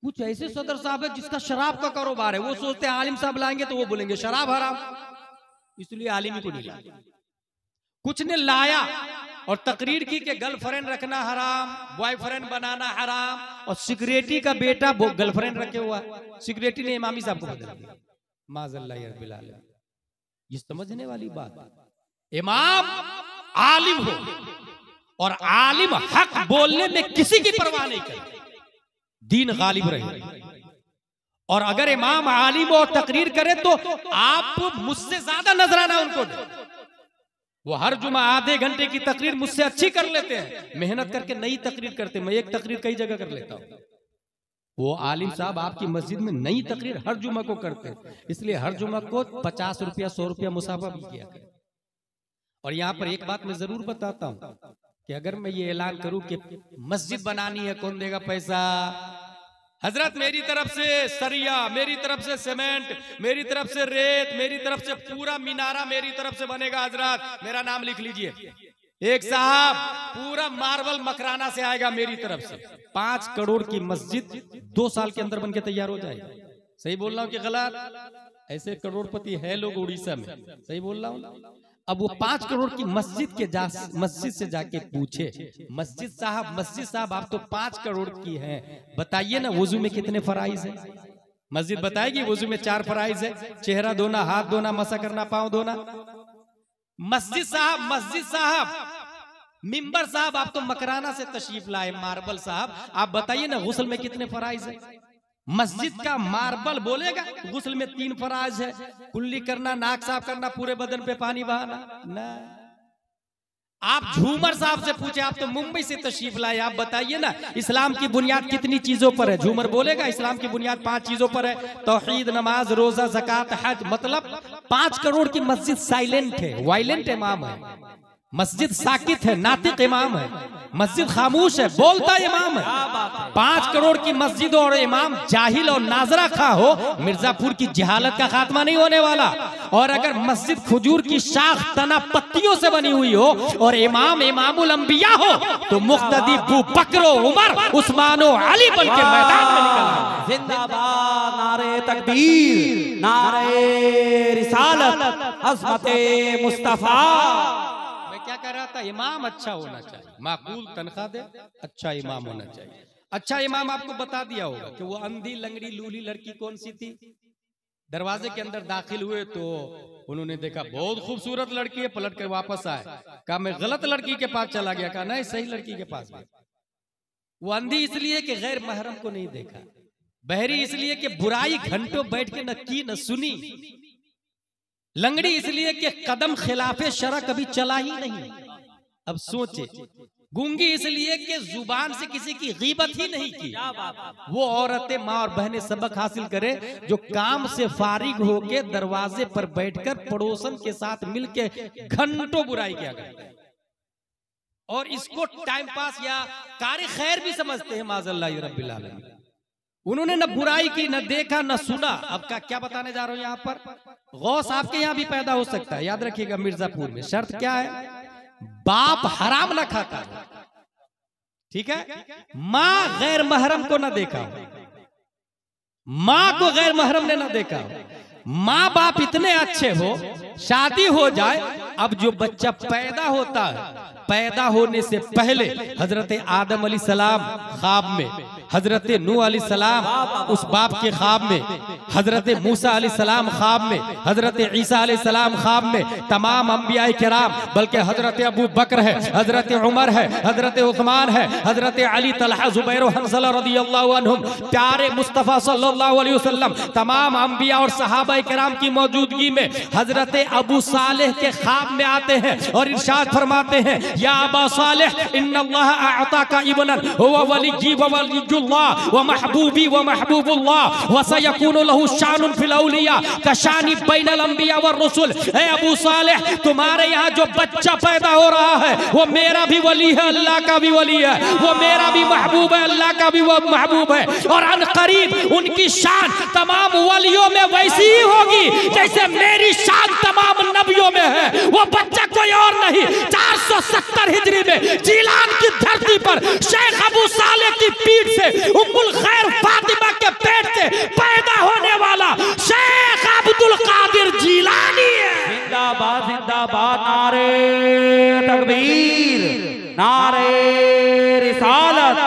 कुछ ऐसे सदर साहब है जिसका शराब का कारोबार है, वो सोचते हैं आलिम साहब लाएंगे तो वो बोलेंगे शराब हराम, इसलिए आलिम ही को नहीं लाया। कुछ ने लाया और तकरीर की कि गर्लफ्रेंड रखना हराम, बॉयफ्रेंड बनाना हराम, और सिक्योरिटी का बेटा गर्लफ्रेंड रखे हुआ, सिक्योरिटी ने इमामी साहब को बदल दिया। माज़ल्लाह रब्बिल आलमीन। ये समझने वाली बात, इमाम आलिम हो और आलिम हक बोलने में किसी की परवाह नहीं करे, दीन गालिब रहे। और अगर इमाम आलिम और तकरीर करे तो आप मुझसे ज्यादा नजराना उनको दे। वो हर जुमा आधे घंटे की तकरीर मुझसे अच्छी कर लेते हैं, मेहनत करके नई तकरीर करते। मैं एक तकरीर कई जगह कर लेता हूँ, वो आलिम साहब आपकी मस्जिद में नई तकरीर हर जुमा को करते हैं, इसलिए हर जुमा को 50 रुपया 100 रुपया मुसाफा भी किया। और यहाँ पर एक बात मैं जरूर बताता हूँ कि अगर मैं ये ऐलान करूं कि मस्जिद बनानी है, कौन देगा पैसा? हजरत मेरी तरफ से सरिया, मेरी तरफ से सीमेंट, मेरी तरफ से रेत, मेरी तरफ से पूरा मीनारा मेरी तरफ से बनेगा। हजरत मेरा नाम लिख लीजिए, एक साहब पूरा मार्बल मकराना से आएगा मेरी तरफ से। 5 करोड़ की मस्जिद 2 साल के अंदर बनके तैयार हो जाएगी। सही बोल रहा हूँ कि गलत? ऐसे करोड़पति है लोग उड़ीसा में, सही बोल रहा हूँ? अब वो 5 करोड़ की मस्जिद से जाके पूछे, मस्जिद साहब आप तो 5 करोड़ की हैं, बताइए ना वुजू में कितने फराइज है? मस्जिद बताएगी वुजू में 4 फराइज है, चेहरा धोना, हाथ धोना, मसा करना, पाँव धोना। मस्जिद साहब, मिंबर साहब आप तो मकराना से तशरीफ लाए, मार्बल साहब आप बताइए ना गुस्ल में कितने फराइज है? मस्जिद का मार्बल बोलेगा गुस्ल में 3 फराइज है, कुल्ली करना, नाक साफ करना, पूरे बदन पे पानी बहाना ना। आप झूमर साहब से पूछे, आप तो मुंबई से तशरीफ लाए, आप बताइए ना इस्लाम की बुनियाद कितनी चीजों पर है? झूमर बोलेगा इस्लाम की बुनियाद 5 चीजों पर है, तौहीद, नमाज, रोजा, ज़कात, हज। मतलब 5 करोड़ की मस्जिद साइलेंट है, वायलेंट इमाम है, मस्जिद साकित है, नातिक इमाम है, मस्जिद खामोश है, बोलता इमाम है। 5 करोड़ की मस्जिद और इमाम जाहिल और नाजरा खा हो, मिर्जापुर की जहालत का खात्मा नहीं होने वाला। और अगर मस्जिद खजूर की शाख तना पत्तियों से बनी हुई हो और इमाम इमामुल अंबिया हो तो मुक्तदी अबू बकर, उमर, उस्मान और अली बन के मैदान में निकला। जिंदाबाद, नारे तकबीर, नारे रिसालत, अज़मते मुस्तफा। क्या कर रहा था? इमाम अच्छा होना चाहिए, माकूल तनख्वाह दे, अच्छा इमाम होना चाहिए। अच्छा इमाम आपको बता दिया होगा कि वो अंधी लंगड़ी लूली लड़की कौन सी थी। दरवाजे के अंदर दाखिल हुए तो उन्होंने देखा बहुत खूबसूरत लड़की है, पलट कर वापस आए, कहा मैं गलत लड़की के पास चला गया, कहा नहीं सही लड़की के पास गया। वो अंधी इसलिए कि गैर महरम को नहीं देखा, बहरी इसलिए कि बुराई घंटों बैठ के न की न सुनी, लंगड़ी इसलिए कि कदम खिलाफे शरा कभी चला ही नहीं। अब सोचे, गूंगी इसलिए कि जुबान से किसी की गीबत ही नहीं की। वो औरतें, माँ और बहनें सबक हासिल करे जो काम से फारिग होके दरवाजे पर बैठकर पड़ोसन के साथ मिलके घंटों बुराई किया करते हैं और इसको टाइम पास या कार्य खैर भी समझते हैं। माज़अल्लाह रब्बिल आलमीन। उन्होंने न बुराई की, न देखा, न सुना। अब क्या बताने जा रहा हूं यहाँ पर, गौस आपके यहाँ भी पैदा हो सकता है, याद रखिएगा। मिर्जापुर में शर्त क्या है, बाप हराम ना खाता है, ठीक है। माँ गैर महरम को ना देखा हो, माँ को गैर महरम ने ना देखा हो, माँ बाप इतने अच्छे हो, शादी हो जाए। अब जो बच्चा पैदा होता है, पैदा होने से पहले हजरत आदम अलैहिस्सलाम ख्वाब में, हजरत नूह अलैहिस्सलाम उस बाप के ख्वाब में, हजरत मूसा अलैहिस्सलाम ख्वाब में, हजरत ईसा अलैहिस्सलाम ख्वाब में, तमाम अंबियाए किराम, बल्कि हजरत अबू बकर है, हजरत उमर है, हजरत उस्मान है, हजरत अली, तलहा, जुबैर, हंज़ला रज़ियल्लाहु अन्हुम, प्यारे मुस्तफ़ा सल्लल्लाहु अलैहि वसल्लम, तमाम अंबिया और सहाबाए किराम की मौजूदगी में हजरत अबू सालेह के ख्वाब में आते हैं और इरशाद फरमाते हैं, या अबा सालेह इन्नल्लाह अअताका इब्नन हुवा वलिय्यी व वलिय्युल्लाह व महबूबी व महबूबुल्लाह व सयकूनु लहू शानुन फिल औलिया कशानी बैनल अंबिया व रसूल। ए अबू सालेह, तुम्हारे यहाँ जो बच्चा पैदा हो रहा है वो मेरा भी वली है, अल्लाह का भी वली है, वो मेरा भी महबूब है, अल्लाह का भी वो महबूब है। और अनकरीब उनकी शान तमाम वलियों में वैसी ही होगी जैसे मेरी शान तमाम नबियों में है। वो बच्चा कोई और नहीं, 470 हिजरी में जीलान की धरती पर शेख अबू सालेह की पीठ से, उम्मुल खैर फातिमा के पेट से पैदा होने वाला शेख अब्दुल कादिर जीलानी है। जिंदाबाद जिंदाबाद, नारे तकबीर, नारे रिसालत,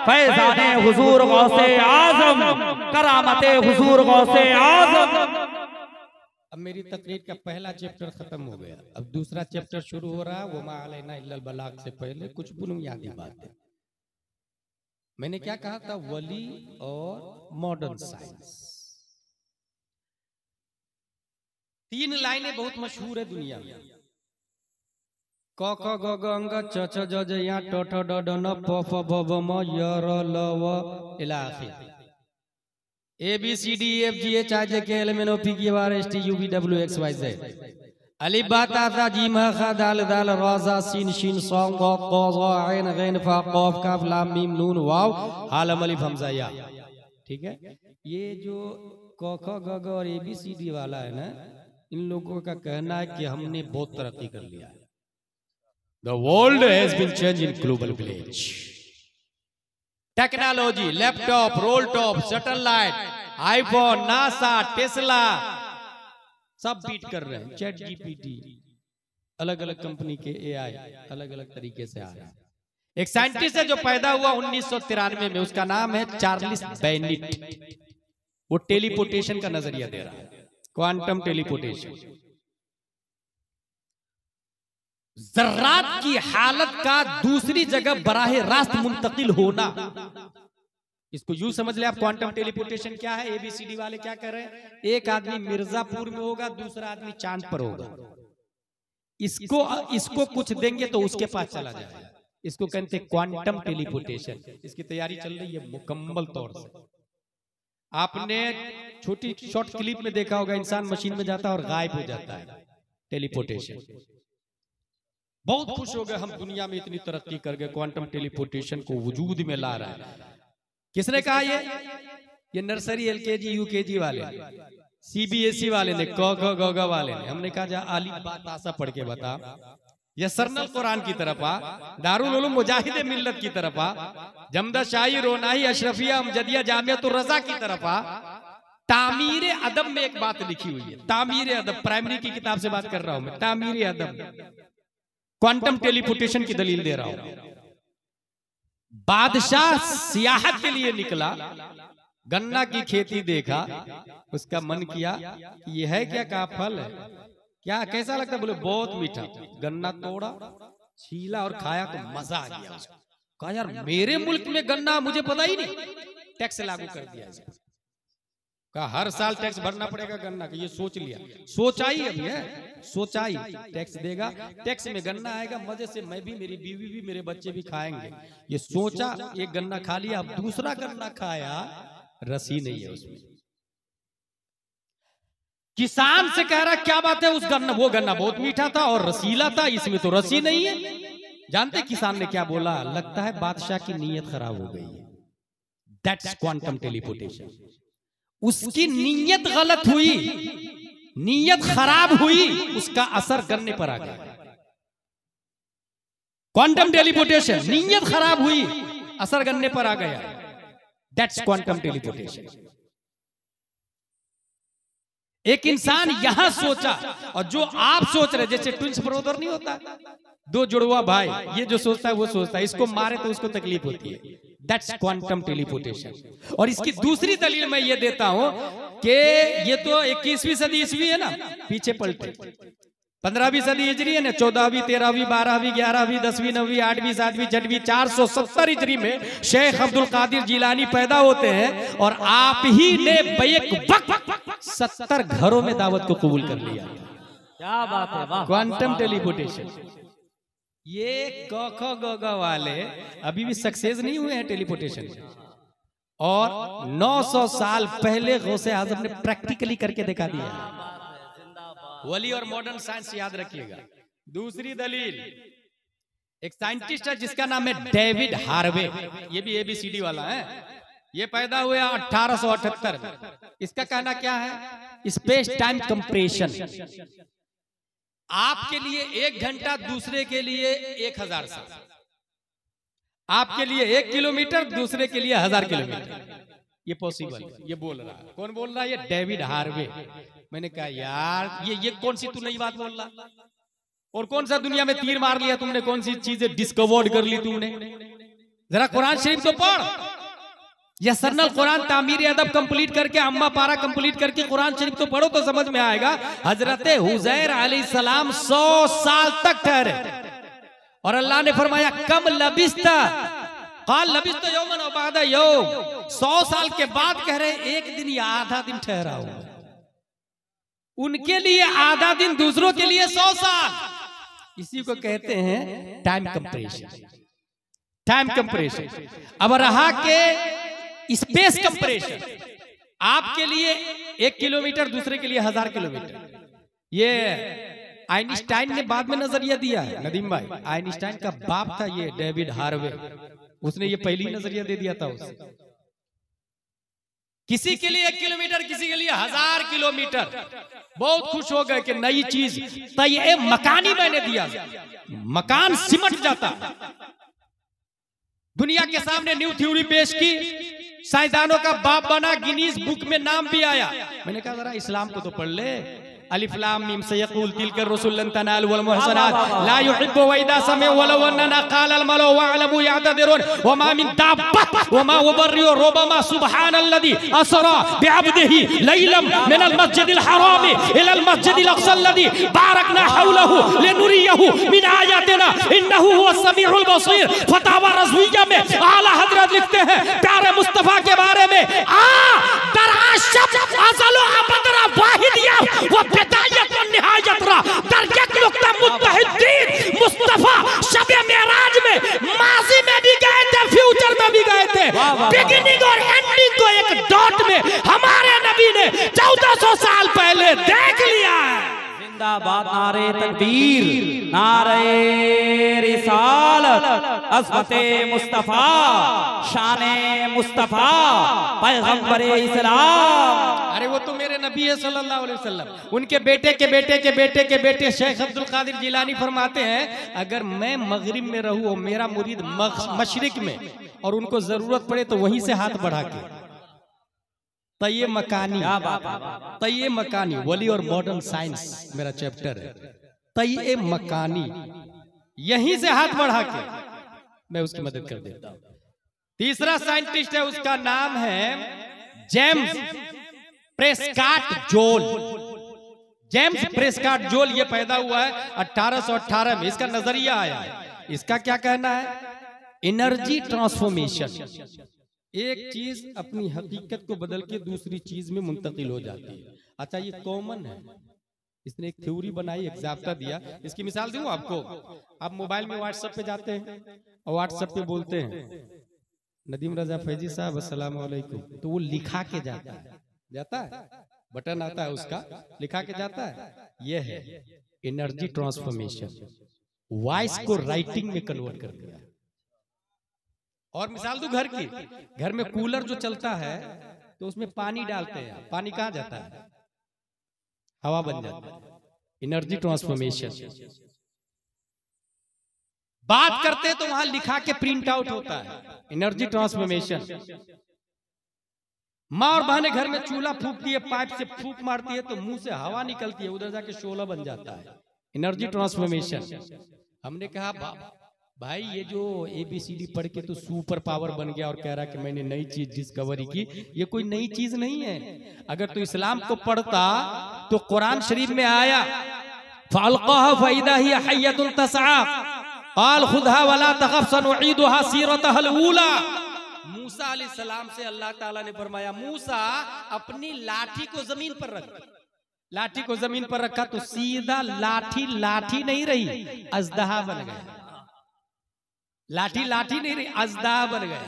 फैज़ाने हुजूर गौसे आज़म, करामते हुजूर गौसे आज़म। अब मेरी तकरीर का पहला चैप्टर खत्म हो गया, अब दूसरा चैप्टर शुरू हो रहा है। वो मा अलैना इल्लल बलाग से पहले कुछ बुनियादी बातें। मैंने क्या कहा था, वली और मॉडर्न साइंस। 3 लाइनें बहुत मशहूर है दुनिया में, क ख ग ग अंग च छ ज ज या ट ठ ड ढ न प फ ब भ म य र ल व इला आखिर। ABCDEFGH IJK LMN OP QR ST UV XYZ। अलिफ बा ता सा जीम हा खा दाल दाल रा ज़ा सीन शीन सॉ ग क़ ज़ ऐन ग़ैन फा क़ाफ काफ लाम मीम नून वाव हालम अलिफ हमज़ा या। ठीक है, ये जो क ख ग ग और ABCD वाला है ना, इन लोगों का कहना है कि हमने बहुत तरक्की कर लिया है। The world has been changed in global village. Technology, laptop, role top, satellite, iPhone, NASA, Tesla सब बीट कर रहे हैं। चैट जीपीटी, अलग अलग कंपनी के AI अलग अलग तरीके से आ रहे हैं। एक साइंटिस्ट है जो पैदा हुआ 1993 में, उसका नाम है चार्ल्स बेनिट। वो टेलीपोर्टेशन का नजरिया दे रहा है, क्वांटम टेलीपोर्टेशन। जर्रात की हालत का दूसरी जगह बराहे रास्त मुंतकिल होना, इसको यूं समझ ले आप। क्वांटम टेलीपोर्टेशन क्या है, ABCD वाले क्या कर रहे हैं, एक आदमी मिर्जापुर में होगा, दूसरा आदमी चांद पर होगा, इसको कुछ देंगे तो उसके पास चला जाएगा। इसको कहते हैं क्वांटम टेलीपोर्टेशन। इसकी तैयारी चल रही है मुकम्मल तौर से। आपने छोटी शॉर्ट क्लिप में देखा होगा, इंसान मशीन में जाता है और गायब हो जाता है, टेलीपोर्टेशन। बहुत खुश हो गए हम, दुनिया में इतनी तरक्की कर गए, क्वांटम टेलीपोर्टेशन को वजूद में ला रहा है। किसने कहा ये नर्सरी LKG UKG वाले, CBSE वाले ने, क ख ग घ वाले ने। हमने कहा जा आली बात आसा पढ़ के बता, या सरनल कुरान की तरफ आ, दारुल उलूम मुजाहिदे मिल्लत की तरफ आ, जमदा शाही रोनाही अशरफिया अमजदिया जामियातुर रज़ा की तरफ आ। तामीर अदब में एक बात लिखी हुई है, तामीर अदब, प्राइमरी की किताब से बात कर रहा हूं मैं, तामीर अदब क्वांटम टेलीपोर्टेशन की दलील दे रहा हूं। बादशाह सियाहत के लिए निकला, गन्ना की खेती देखा, उसका मन किया ये है क्या, का फल है क्या, कैसा लगता है, बोले बहुत मीठा। गन्ना तोड़ा, छीला और खाया तो मजा आ गया उसको। कहा यार मेरे मुल्क में गन्ना, मुझे पता ही नहीं, टैक्स लागू कर दिया। का हर साल टैक्स भरना पड़ेगा गन्ना का, ये सोच लिया, सोचाई अभी है, सोचाई टैक्स देगा, टैक्स में गन्ना आएगा, मजे से मैं भी, मेरी बीवी भी, मेरे बच्चे भी खाएंगे। ये सोचा, एक गन्ना खा लिया, अब दूसरा गन्ना खाया, रसी नहीं है उसमें। किसान से कह रहा क्या बात है, उस गन्ना, वो गन्ना बहुत मीठा था और रसीला था, इसमें तो रसी नहीं है। जानते किसान ने क्या बोला? लगता है बादशाह की नीयत खराब हो गई है। That's quantum teleportation. उसकी नीयत गलत हुई, नीयत खराब हुई, उसका असर गन्ने पर आ गया। क्वांटम टेलीपोर्टेशन, नीयत खराब हुई, असर गन्ने पर आ गया। That's quantum teleportation. एक इंसान यहां सोचा, और जो आप सोच रहे, जैसे ट्विंस ब्रदर नहीं होता, दो जुड़वा भाई, ये जो सोचता है वो सोचता है, इसको मारे तो उसको तकलीफ होती है। That's quantum teleportation. और इसकी दूसरी दलील मैं ये देता हूं कि ये तो 21वीं सदी ईस्वी है ना, पीछे पलटे 15वीं सदी हिजरी है ना, 14वीं, 13वीं, 12वीं, 11वीं, 10वीं, 9वीं, 8वीं, 7वीं, 6वीं, 470 हिजरी में शेख अब्दुल कादिर जिलानी पैदा होते हैं, और आप ही ने बैक वक्त 70 घरों में दावत को कबूल कर लिया। क्या बात है, वाह। Quantum teleportation. ये ग वाले अभी भी सक्सेस नहीं हुए हैं टेलीपोर्टेशन, और 900 साल पहले गौसे आजम ने प्रैक्टिकली करके दिखा दिया। वली और मॉडर्न साइंस याद रखिएगा। दूसरी दलील, एक साइंटिस्ट है जिसका नाम है डेविड हार्वे, ये भी ABCD वाला है, ये पैदा हुआ 1878 में। इसका कहना क्या है? Space time compression. आपके लिए 1 घंटा, दूसरे के लिए 1000 साल। आपके लिए 1 किलोमीटर, दूसरे के लिए 1000 किलोमीटर। ये पॉसिबल, ये बोल रहा है। कौन बोल रहा है? ये डेविड हार्वे। मैंने कहा यार ये कौन सी तू नई बात बोल रहा, और कौन सा दुनिया में तीर मार लिया तुमने, कौन सी चीजें डिस्कवर्ड कर ली तुमने? जरा कुरान शरीफ तो पढ़। या सरनल कुरान तामीर अदब कंप्लीट करके, अम्मा पारा कंप्लीट करके कुरान शरीफ तो पढ़ो तो समझ में आएगा। हजरत हुजैर अलैहिस्सलाम 100 साल तक ठहरे, और अल्लाह ने फरमाया कम लबिस्ता, काल लबिस्ता यौमन व बादा यौम। 100 साल के बाद कह रहे 1 दिन या आधा दिन ठहरा हुआ। उनके लिए आधा दिन, दूसरों के लिए 100 साल। इसी को कहते हैं टाइम कंप्रेशन। Time compression. अब रहा के स्पेस कंप्रेशन, आपके लिए 1 किलोमीटर, दूसरे के लिए 1000 किलोमीटर। ये आइंस्टाइन ने बाद में नजरिया दिया है, नदीम भाई। आइंस्टाइन का बाप था ये डेविड हार्वे, उसने ये पहली नजरिया दे दिया था उसे। किसी के लिए 1 किलोमीटर, किसी के लिए 1000 किलोमीटर। बहुत खुश हो गए कि नई चीज, तय मकानी मैंने दिया, मकान सिमट जाता। दुनिया के सामने न्यू थ्योरी पेश की, साइंसदानों का बाप बना, गिनीज बुक में नाम भी आया। मैंने कहा जरा इस्लाम को तो पढ़ ले। अलिफ लाम मीम सयक़ूल तिलकर रुसुलन तनालु वल मुहसनात ला युहिब्बु व इदा समिअ वलौ अन्ना क़ाल अल मलउ वअलमु यअतदिरुन व मा मिन दाब्बा व मा उबर्रिउ रुबमा सुब्हानल्लज़ी असरा बिअब्दिही लैलन मिनल मस्जिदिल हराम इलल मस्जिदिल अक़सल्लज़ी बारकना हौलहु लिनुरियहु मिन आयातिना इन्नहु हुवस समीउल बसीर। फतावा रज़विय्या में आला हज़रत लिखते हैं प्यारे मुस्तफा के बारे में, दराशब अज़ल अबदरा वाहिदिया व बिदायत व निहायत रा दरजत नुक्ता मुत्तहिदीन मुस्तफा शब-ए मेराज में माजी में भी गए थे, फ्यूचर में भी गए थे। बिगिनिंग और एंडिंग को एक डॉट में हमारे नबी ने 1400 साल पहले देख लिया है। जिंदाबाद नारे तकबीर, नारे रिसालत, अज़मते मुस्तफा, शाने मुस्तफा, पैगंबरे इस्लाम। अरे वो तो मेरे नबी है सल्लल्लाहु अलैहि वसल्लम। उनके बेटे के बेटे के बेटे के बेटे शेख अब्दुल कादिर जिलानी फरमाते हैं, अगर मैं मगरिब में रहूं और मेरा मुरीद मशरिक में, और उनको जरूरत पड़े तो वहीं से हाथ बढ़ा के, तय मकानी, तय मकानी, वली और मॉडर्न साइंस मेरा चैप्टर है, तय मकानी, यहीं से हाथ बढ़ा के मैं उसकी मदद कर देता हूं। तीसरा साइंटिस्ट है, उसका नाम है जेम्स प्रेस्कॉट जोल। जेम्स प्रेस्कॉट जोल ये पैदा हुआ है 1818 में। इसका नजरिया आया है। इसका क्या कहना है? Energy transformation. एक चीज अपनी हकीकत को बदल के दूसरी चीज में मुंतकिल हो जाती है। अच्छा, ये कॉमन है। इसने एक थ्योरी बनाई, एक ज़ाब्ता दिया। इसकी मिसाल दूं आपको। आप मोबाइल में व्हाट्सएप पे जाते हैं और व्हाट्सएप पे बोलते हैं नदीम रजा फैजी साहब अस्सलाम वालेकुम, तो वो लिखा के जाता है, बटन आता है उसका, लिखा के जाता है। यह है एनर्जी ट्रांसफॉर्मेशन, वॉइस को राइटिंग में कन्वर्ट कर दिया। और मिसाल दूं घर की, घर में कूलर जो चलता है तो उसमें पानी डालते हैं, पानी कहाँ जाता है? हवा बन जाता है। Energy transformation. बात करते हैं तो वहां लिखा के प्रिंट आउट होता है, एनर्जी ट्रांसफॉर्मेशन। माँ और बहनें घर में चूल्हा फूकती है, पाइप से फूक मारती है तो मुंह से हवा निकलती है, उधर जाके शोला बन जाता है, एनर्जी ट्रांसफॉर्मेशन। हमने कहा भाई ये जो ABCD पढ़ के तो सुपर पावर बन गया और कह रहा कि मैंने नई चीज डिस्कवरी की, ये कोई नई चीज नहीं है। अगर तो इस्लाम को पढ़ता तो कुरान शरीफ में आया फअल्क़ाहा फ़इज़ा हिय हय्यतुन तसआ क़ाल खुज़हा वला तख़फ़ सनुईदुहा सीरतहल ऊला। मूसा अलैहिस्सलाम से अल्लाह ताला ने फरमाया मूसा अपनी लाठी को जमीन पर रख। लाठी को जमीन पर रखा तो सीधा लाठी नहीं रही, अज़दहा बन गया। लाठी नहीं रही, अज़दा बन गया।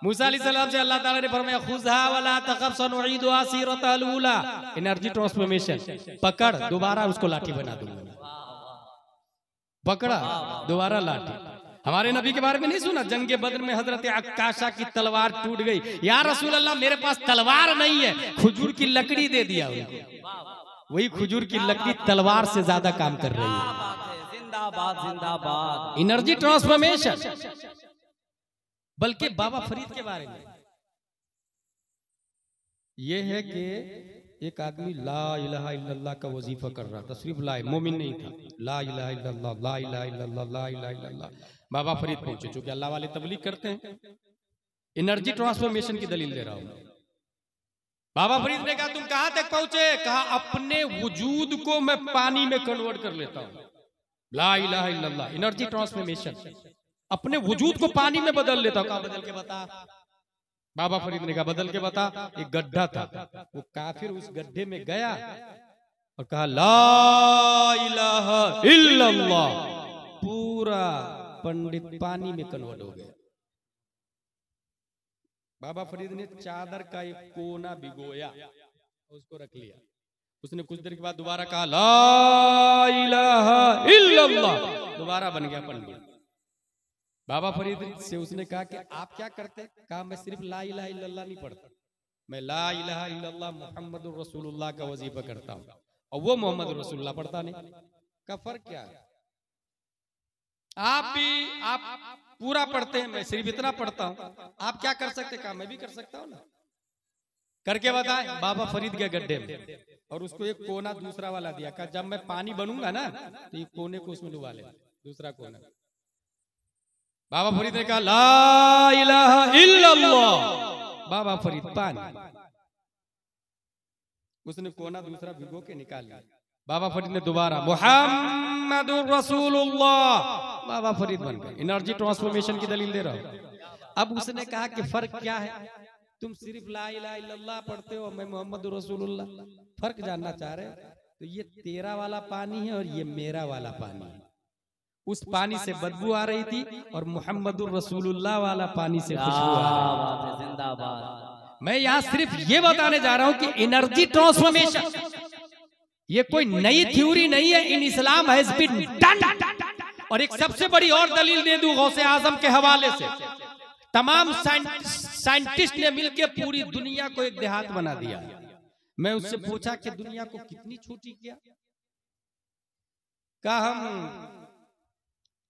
मूसा अलैहिस्सलाम से अल्लाह ताला ने फरमाया खुज़हा वला तख़फ़ सनुईदुहा सीरतहल ऊला, एनर्जी ट्रांसफॉर्मेशन। पकड़, दोबारा उसको लाठी बना दूंगा। पकड़ा, दोबारा लाठी। हमारे नबी के बारे में नहीं सुना? जंगे बदर में हजरत अक्काशा की तलवार टूट गई। या रसूल अल्लाह मेरे पास तलवार नहीं है, खजूर की लकड़ी दे दिया उनको। वही खजूर की लकड़ी तलवार से ज्यादा काम कर रही है। जिंदाबाद जिंदाबाद। Energy transformation. बल्कि बाबा फरीद के बारे में यह है कि एक आदमी ला इलाहा इल्लल्लाह का वजीफा कर रहा था, सिर्फ ला, मोमिन नहीं था। ला इलाहा इल्लल्लाह, ला इलाहा इल्लल्लाह, ला इलाहा इल्लल्लाह। बाबा फरीद पहुंचे, चूंकि अल्लाह वाले तबलीग करते हैं। एनर्जी ट्रांसफॉर्मेशन की दलील दे रहा हूं। बाबा फरीद ने कहा तुम कहां तक पहुंचे? कहा अपने वजूद को मैं पानी में कन्वर्ट कर लेता हूं। ला इलाहा इल्लल्लाह, एनर्जी ट्रांसफॉर्मेशन। अपने वजूद को पानी में बदल लेता हूं। कहा बदल के बता। बाबा फरीद ने कहा बदल के बता। एक गड्ढा था, वो काफिर उस गड्ढे में गया और कहा ला इलाहा इल्लल्लाह, पूरा पंडित पानी में कन्वर्ट हो गया। बाबा फरीद ने चादर का एक कोना भिगोया, उसको रख लिया। उसने कुछ देर के बाद दोबारा कहा ला इलाहा इल्लल्लाह, दोबारा बन गया पंडित। बाबा फरीद से उसने कहा कि आप क्या करते? कहा मैं सिर्फ ला इलाहा इल्लल्लाह नहीं पढ़ता, मैं ला इलाहा इल्लल्लाह मुहम्मदुर रसूलुल्लाह का वजीफा करता हूं, और वो मोहम्मद रसूलुल्लाह पढ़ता नहीं। का फर्क क्या है? आप पूरा पढ़ते हैं, मैं सिर्फ इतना पढ़ता हूं। आप क्या कर सकते? कहा मैं भी कर सकता हूं ना, करके बताए। बाबा फरीद गए गड्ढे में और उसको एक कोना दूसरा वाला दिया। कहा जब मैं पानी बनूंगा ना तो ये कोने को उसमें डुबा ले, दूसरा कोना। बाबा फरीद ने कहा ला इलाहा इल्लल्लाह, बाबा फरीद पानी। उसने कोना दूसरा भिगो के निकाल लिया। बाबा फरीद ने दोबारा मुहम्मदुर रसूलुल्लाह, बाबा फरीद बन गए। एनर्जी ट्रांसफॉर्मेशन की दलील दे रहा हूं। अब उसने कहा कि फर्क क्या है? तुम सिर्फ ला इलाहा इल्लल्लाह पढ़ते हो, मैं मुहम्मदुर रसूलुल्लाह। फर्क जानना चाह रहे हो? तो ये तेरा वाला पानी है और ये मेरा वाला पानी है। उस पानी से बदबू आ रही थी और मुहम्मदुर रसूलुल्लाह वाला पानी से खुशबू आ रही थी। जिंदाबाद। मैं यहाँ सिर्फ ये बताने जा रहा हूं कि एनर्जी ट्रांसफॉर्मेशन ये कोई नई थ्योरी नहीं है। इन इस्लाम हैज बीन डन। और एक सबसे बड़ी और दलील दे दूं गौसे आजम के हवाले से। तमाम साइंटिस्ट ने मिलकर पूरी दुनिया को एक देहात बना दिया। मैं उससे पूछा कि दुनिया को कितनी छोटी किया? कहा हम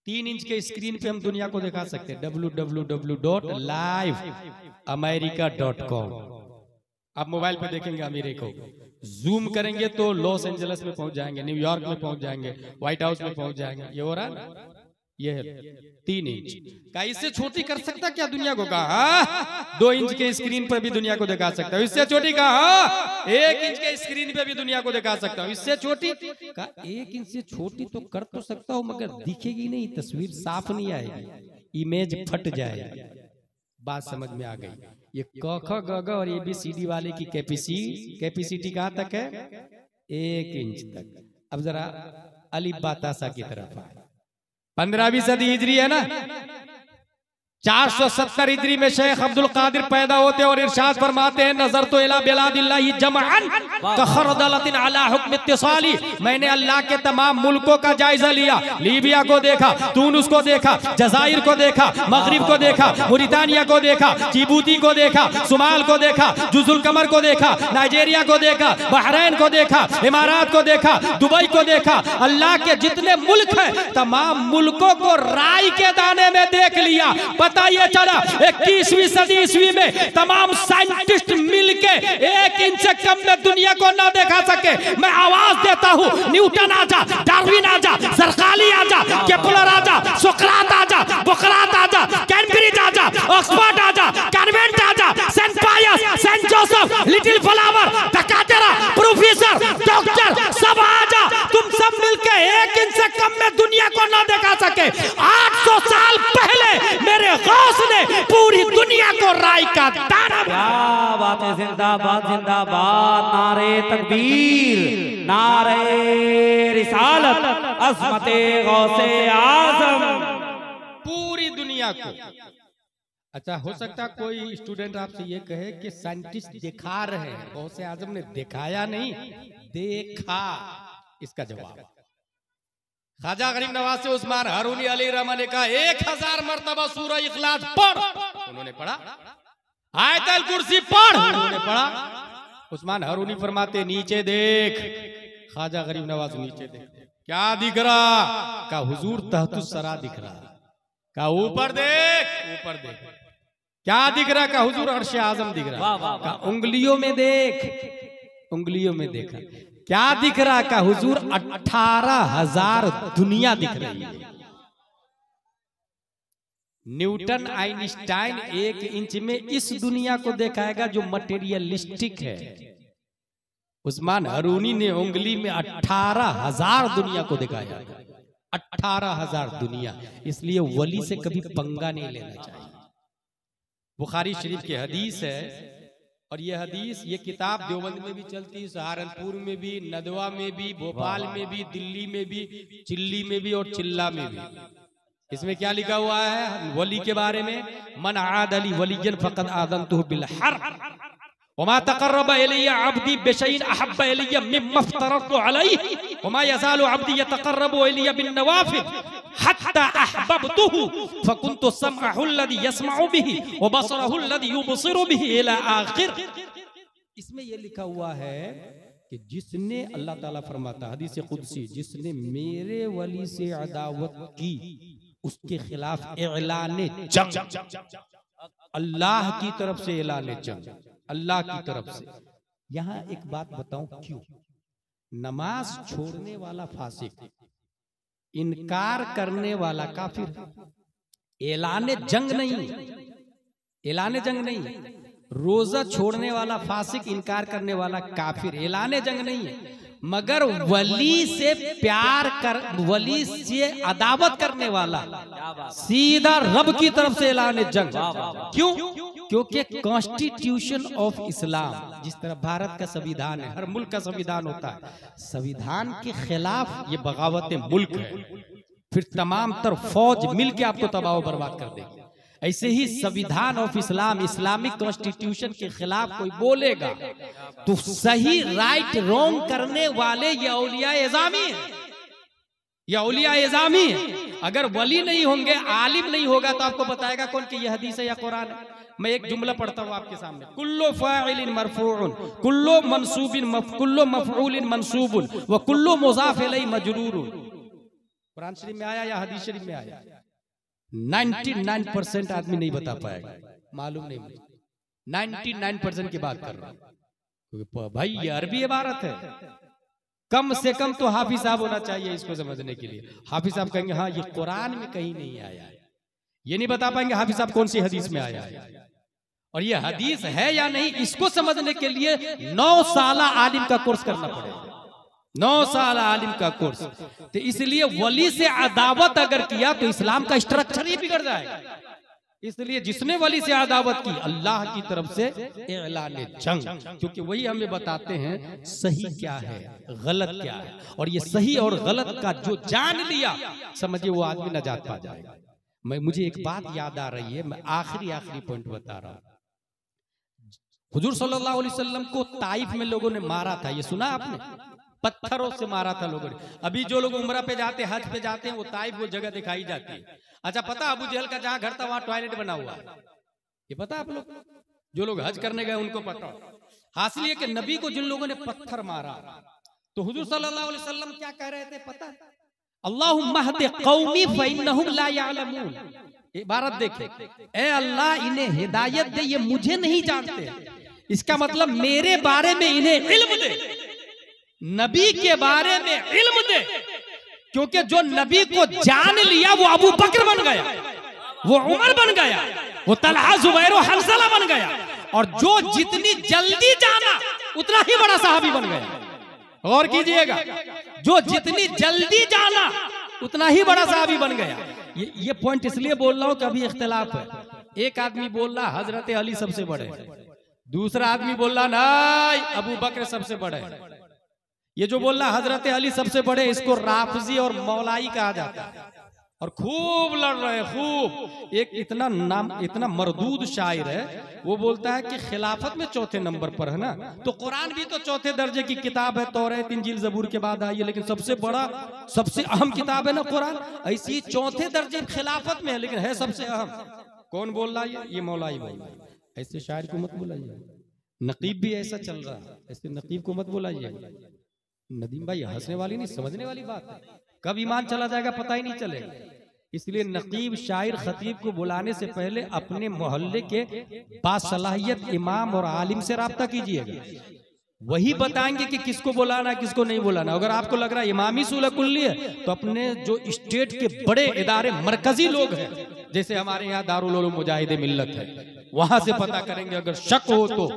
3 इंच के स्क्रीन पे हम दुनिया को दिखा सकते हैं, www.liveamerica.com। आप मोबाइल पे देखेंगे अमेरिका को, जूम करेंगे तो लॉस एंजल्स में पहुंच जाएंगे, न्यूयॉर्क में पहुंच जाएंगे, व्हाइट हाउस में पहुंच जाएंगे। ये हो रहा है, ये है 3 इंच का। इससे छोटी कर सकता क्या दुनिया को? कहा 2 इंच के स्क्रीन पर भी दुनिया को दिखा सकता हूं। इससे छोटी कहा 1 इंच के स्क्रीन पे भी दुनिया को दिखा सकता हूं। इससे छोटी कहा 1 इंच से छोटी तो कर तो सकता हूं, मगर दिखेगी नहीं, तस्वीर साफ नहीं आएगी, इमेज फट जाएगी। बात समझ में आ गई। ये क ख ग घ और ABCD वाले की कैपेसिटी कहाँ तक है? 1 इंच तक। अब जरा अलिफ बा ता सा की तरफ आए। 15वीं सदी हिजरी है ना, 470 हिजरी में शेख अब्दुल कादिर पैदा होते और इरशाद फरमाते हैं, नजर तो इला बिलादिल्लाहि जमअन कखरदलतिन अला हुक्म इत्तिसाली। मैंने अल्लाह के तमाम मुल्कों का जायजा लिया। लीबिया को देखा, तुनिस को देखा, जजाइर को देखा, मगरिब को देखा, मुरितानिया को देखा, जिबूती को देखा, सुमाल को देखा, जुजुल कमर को देखा, नाइजीरिया को देखा, बहरैन को देखा, इमारात को देखा, दुबई को देखा। अल्लाह के जितने मुल्क हैं तमाम मुल्कों को राई के दाने में देख लिया। पता ये चला 21वीं सदी ईस्वी में तमाम साइंटिस्ट मिलके 1 इंच से कम में दुनिया को ना देखा सके। मैं आवाज देता हूं, न्यूटन आजा, डार्विन आजा, जरकाली आजा, केपलर आजा, सोक्रात आजा, बोक्रात आजा, कैम्ब्रिज आजा, ऑक्सफोर्ड आजा, कॉन्वेंट आजा, saint Pius, saint Joseph, little flower, टकाटेरा, प्रोफेसर, डॉक्टर सब आजा। तुम सब मिलके 1 इंच से कम में दुनिया को ना देखा सके। 800 साल पहले मेरे गौस ने पूरी दुनिया को राय का दाना। क्या बात है, जिंदाबाद जिंदाबाद, नारे तकबीर, नारे रिसालत, अज़मते गौसे आज़म। पूरी दुनिया को। अच्छा, हो सकता कोई स्टूडेंट आपसे ये कहे कि साइंटिस्ट दिखा रहे हैं, गौसे आज़म ने दिखाया नहीं, देखा। इसका जवाब ख्वाजा गरीब नवाज से उस्मान हारूनी अली रहमान ने कहा 1000 मरतबा सूरह इखलास पढ़, उन्होंने पढ़ा। आयतल कुर्सी पढ़, उन्होंने पढ़ा। उस्मान हारूनी फरमाते नीचे देख। ख्वाजा गरीब नवाज नीचे देख, क्या दिख रहा? का हुजूर तहतुस सरा दिख रहा। का ऊपर देख, ऊपर देख। क्या दिख रहा? का हुजूर अर्श आजम दिख रहा। का उंगलियों में देख, उंगलियों में देखा। क्या दिख रहा? का हुजूर 18,000 दुनिया दिख रही है। न्यूटन आइंस्टाइन 1 इंच में इस दुनिया को दिखाएगा जो मटेरियलिस्टिक है। उस्मान हारूनी ने उंगली में 18,000 दुनिया को दिखाया। 18,000 दुनिया। इसलिए वली से कभी पंगा नहीं लेना चाहिए। बुखारी शरीफ की हदीस है, और ये हदीस, ये किताब देवबंद में भी चलती है, सहारनपुर में भी, नदवा में भी, भोपाल में भी, दिल्ली में भी, चिल्ली में भी और चिल्ला में भी। इसमें क्या लिखा हुआ है वली के बारे में? मन आद अली वलियन फक़द आज़नतुहु बिल हर्ब वमा तक़र्रब इलैया अब्दी बिशैइन अहब्ब इलैया मिम्मा फ़तरतु अलैहि वमा यज़ालु अब्दी यतक़र्रबु इलैया बिन नवाफ़िल हत्ता अहबब्तुहु फकुन्तु समअहु अल्लज़ी यस्मअु बिही व बसरहु अल्लज़ी युबसिरु बिही इला आखिर। इसमें यह लिखा हुआ है कि जिसने, अल्लाह ताला फरमाता हदीस कुदसी, जिसने मेरे वली से अदावत की उसके खिलाफ ऐलाने जंग, अल्लाह की तरफ से ऐलाने जंग, अल्लाह की तरफ से। यहां एक बात बताऊं, क्यों नमाज छोड़ने वाला फासिक, इनकार करने वाला काफिर, ऐलाने जंग नहीं, ऐलाने जंग नहीं। रोजा छोड़ने वाला फासिक, इनकार करने वाला काफिर, ऐलाने जंग नहीं है। मगर वली से प्यार कर, वली से अदावत करने वाला सीधा रब की तरफ से ऐलाने जंग। क्यों? क्योंकि कॉन्स्टिट्यूशन ऑफ इस्लाम, जिस तरह भारत का संविधान है, हर मुल्क का संविधान होता है, संविधान के खिलाफ ये बगावत मुल्क है, फिर तमाम तरफ फौज मिलके आपको तबाह बर्बाद कर देगी। ऐसे ही संविधान ऑफ इस्लाम, इस्लामिक कॉन्स्टिट्यूशन के खिलाफ कोई बोलेगा तो सही राइट रॉन्ग करने वाले ये औलिया एजामी है, ये औलिया एजामी है। अगर वली नहीं होंगे, आलिम नहीं होगा तो आपको बताएगा कौन कि ये हदीस है या कुरान है। मैं एक जुमला पढ़ता हूँ आपके सामने, कुल्लो फाइलिन मरफूउन, कुल्लो मंसूबिन, कुल्लो मफऊलिन मंसूबुन व कुल्लो मुज़ाफ इलैहि मजरूरुन। कुरान शरीफ में आया या हदीस शरीफ में आया? 99% आदमी नहीं बता पाएगा, मालूम नहीं मुझे। 99% की बात कर रहा हूँ भाई, ये अरबी इबारत है। कम से कम तो हाफिज साहब होना चाहिए इसको समझने के लिए। हाफिज साहब कहेंगे हाँ ये कुरान में कहीं नहीं आया है, ये नहीं बता पाएंगे हाफिज साहब कौन सी हदीस में आया है, और ये हदीस है या नहीं इसको समझने के लिए 9 साल आलिम का कोर्स करना पड़ेगा, 9 साल आलिम का कोर्स। तो इसलिए वली से अदावत अगर किया तो इस्लाम का स्ट्रक्चर ही बिगड़ जाएगा। इसलिए जिसने वली से अदावत की अल्लाह की तरफ से ऐलान जंग, क्योंकि वही हमें बताते हैं सही क्या है गलत क्या है, और ये सही और गलत का जो जान लिया समझिए वो आदमी नजात पा जाएगा। मुझे एक बात याद आ रही है, मैं आखिरी पॉइंट बता रहा हूं। हुजूर सल्लल्लाहु अलैहि वसल्लम को ताइफ में लोगों ने मारा था, ये सुना आपने? पत्थरों से मारा था लोगों ने। अभी जो लोग उम्रा पे जाते हैं, हज पे जाते हैं, वो ताइफ वो जगह दिखाई जाती है। अच्छा पता अबू जहल का जहां घर था वहां टॉयलेट बना हुआ है, ये पता आप लोग? जो लोग हज करने गए उनको पता। हासिल ये कि नबी को जिन लोगों ने पत्थर मारा तो हुजूर सल्लल्लाहु अलैहि वसल्लम क्या कह रहे थे पता? अल्लाहुम्मा हदि कौमी फइन्नहुम ला यअलमून। इबारत देखे, ए अल्लाह इन्हें हिदायत दे, ये मुझे नहीं जानते। इसका मतलब मेरे बारे में इन्हें इल्म दे, नबी के बारे में इल्म दे, क्योंकि जो नबी को जान लिया वो अबू बकर बन गया, वो उमर बन गया, वो तलहा जुबैर और हंसला बन गया, और जो जितनी जल्दी जाना उतना ही बड़ा सहाबी बन गया। गौर कीजिएगा, जो जितनी जल्दी जाना उतना ही बड़ा सहाबी बन गया। ये पॉइंट इसलिए बोल रहा हूं कि अभी इख्तिलाफ है। एक आदमी बोल रहा हजरत अली सबसे बड़े, दूसरा आदमी बोल रहा नहीं अबू बकर सबसे बड़े। ये जो बोल रहा हजरत अली सबसे बड़े, इसको राफजी और मौलाई कहा जाता है, और खूब लड़ रहे खूब। एक इतना मरदूद शायर है, वो बोलता है कि खिलाफत में चौथे नंबर पर है ना, तो कुरान भी तो चौथे दर्जे की किताब है, तौरात इंजील जबूर के बाद आई है, लेकिन सबसे बड़ा सबसे अहम किताब है ना कुरान, ऐसी चौथे दर्जे खिलाफत में है, लेकिन है सबसे अहम। कौन बोल रहा है? ये मौलाई बोल रहा है। ऐसे शायर को मत बुलाइए। नकीब भी ऐसा चल रहा है, ऐसे नकीब को मत बुलाइए। नदीम भाई हंसने वाली नहीं, समझने वाली बात है। कब ईमान चला जाएगा पता ही नहीं चलेगा। इसलिए नकीब शायर खतीब को बुलाने से पहले अपने मोहल्ले के बासलाहियत इमाम और आलिम से राब्ता कीजिएगा, वही बताएंगे कि किसको बुलाना किसको नहीं बुलाना। अगर आपको लग रहा है इमामी सूलह कुल्ली है, तो अपने जो स्टेट के बड़े इदारे मरकजी लोग हैं, जैसे हमारे यहाँ दारुल उलूम मुजाहिदे मिल्लत है, वहां से पता करेंगे अगर शक हो तो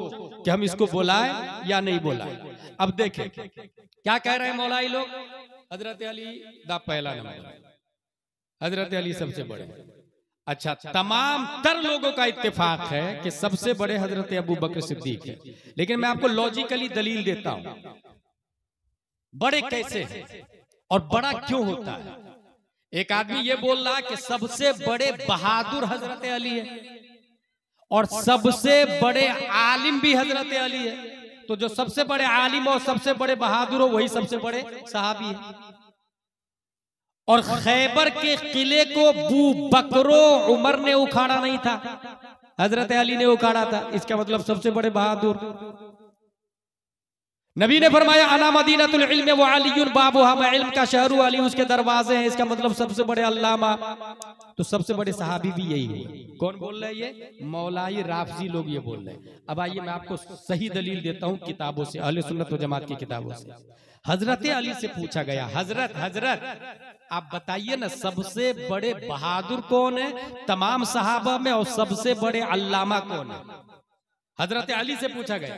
कि हम इसको बुलाएं या नहीं बुलाएं। अब देखें क्या कह रहे हैं मौलाई लोग। हजरत अली दा पहला नंबर, हजरत अली सबसे बड़े। अच्छा, तमाम तर लोगों का इत्तेफाक है कि सबसे बड़े हजरत अबू बकर सिद्दीक है, लेकिन मैं आपको लॉजिकली दलील देता हूं बड़े कैसे हैं और बड़ा क्यों होता है। एक आदमी ये बोल रहा है कि सबसे बड़े बहादुर हजरत अली है और सबसे बड़े आलिम भी हजरत अली है, तो जो सबसे बड़े आलिम और सबसे बड़े बहादुर हो वही सबसे बड़े सहाबी है। और खैबर के किले को बू बकरो उमर ने उखाड़ा नहीं था, हजरत अली ने उखाड़ा था। इसका मतलब सबसे बड़े बहादुर। नबी ने फरमाया अना मदीनतुल इल्म व अलीयुन बाबुहा, मैं इल्म का शहर हूं, अली उसके दरवाजे हैं। इसका मतलब सबसे बड़े अल्लामा। तो सबसे बड़े सहाबी भी यही है। कौन बोल रहे हैं? ये मौलाई राफजी लोग ये बोल रहे हैं। अब आइए मैं आपको सही दलील देता हूं किताबों से, अहले सुन्नत व जमात की किताबों से। हजरत अली से पूछा गया, हजरत आप बताइए ना सबसे बड़े बहादुर कौन है तमाम सहाबा में, और सबसे बड़े अल्लामा कौन है? हजरत अली से पूछा गया।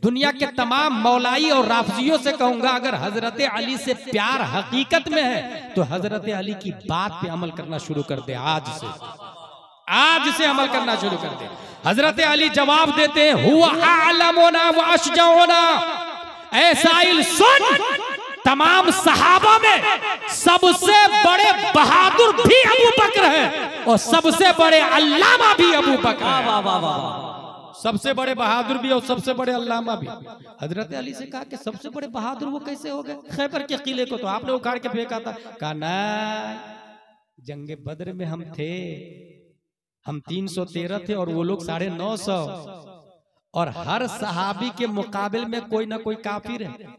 दुनिया के तमाम मौलाई और राफजियों से कहूंगा, अगर हजरत अली से प्यार हकीकत में है तो हजरत अली की बात पे अमल करना शुरू कर दे। आज से अमल करना शुरू कर दे। हजरत अली जवाब देते हैं, हुवा आलमुना व अशजाउना। ऐ साइल सुन, तमाम सहाबा में सबसे बड़े बहादुर भी अबू बकर है और सबसे बड़े अल्लामा भी अबू बकर है। सबसे बड़े बहादुर भी और सबसे बड़े अल्लामा भी। हजरत अली से कहा कि सबसे बड़े बहादुर वो कैसे हो गए? खैबर के किले को तो आपने उखाड़ के फेंका था। कहा ना, जंगे बद्र में हम थे, हम 313 थे और वो लोग 950, और हर सहाबी के मुकाबिल में कोई ना कोई काफिर है,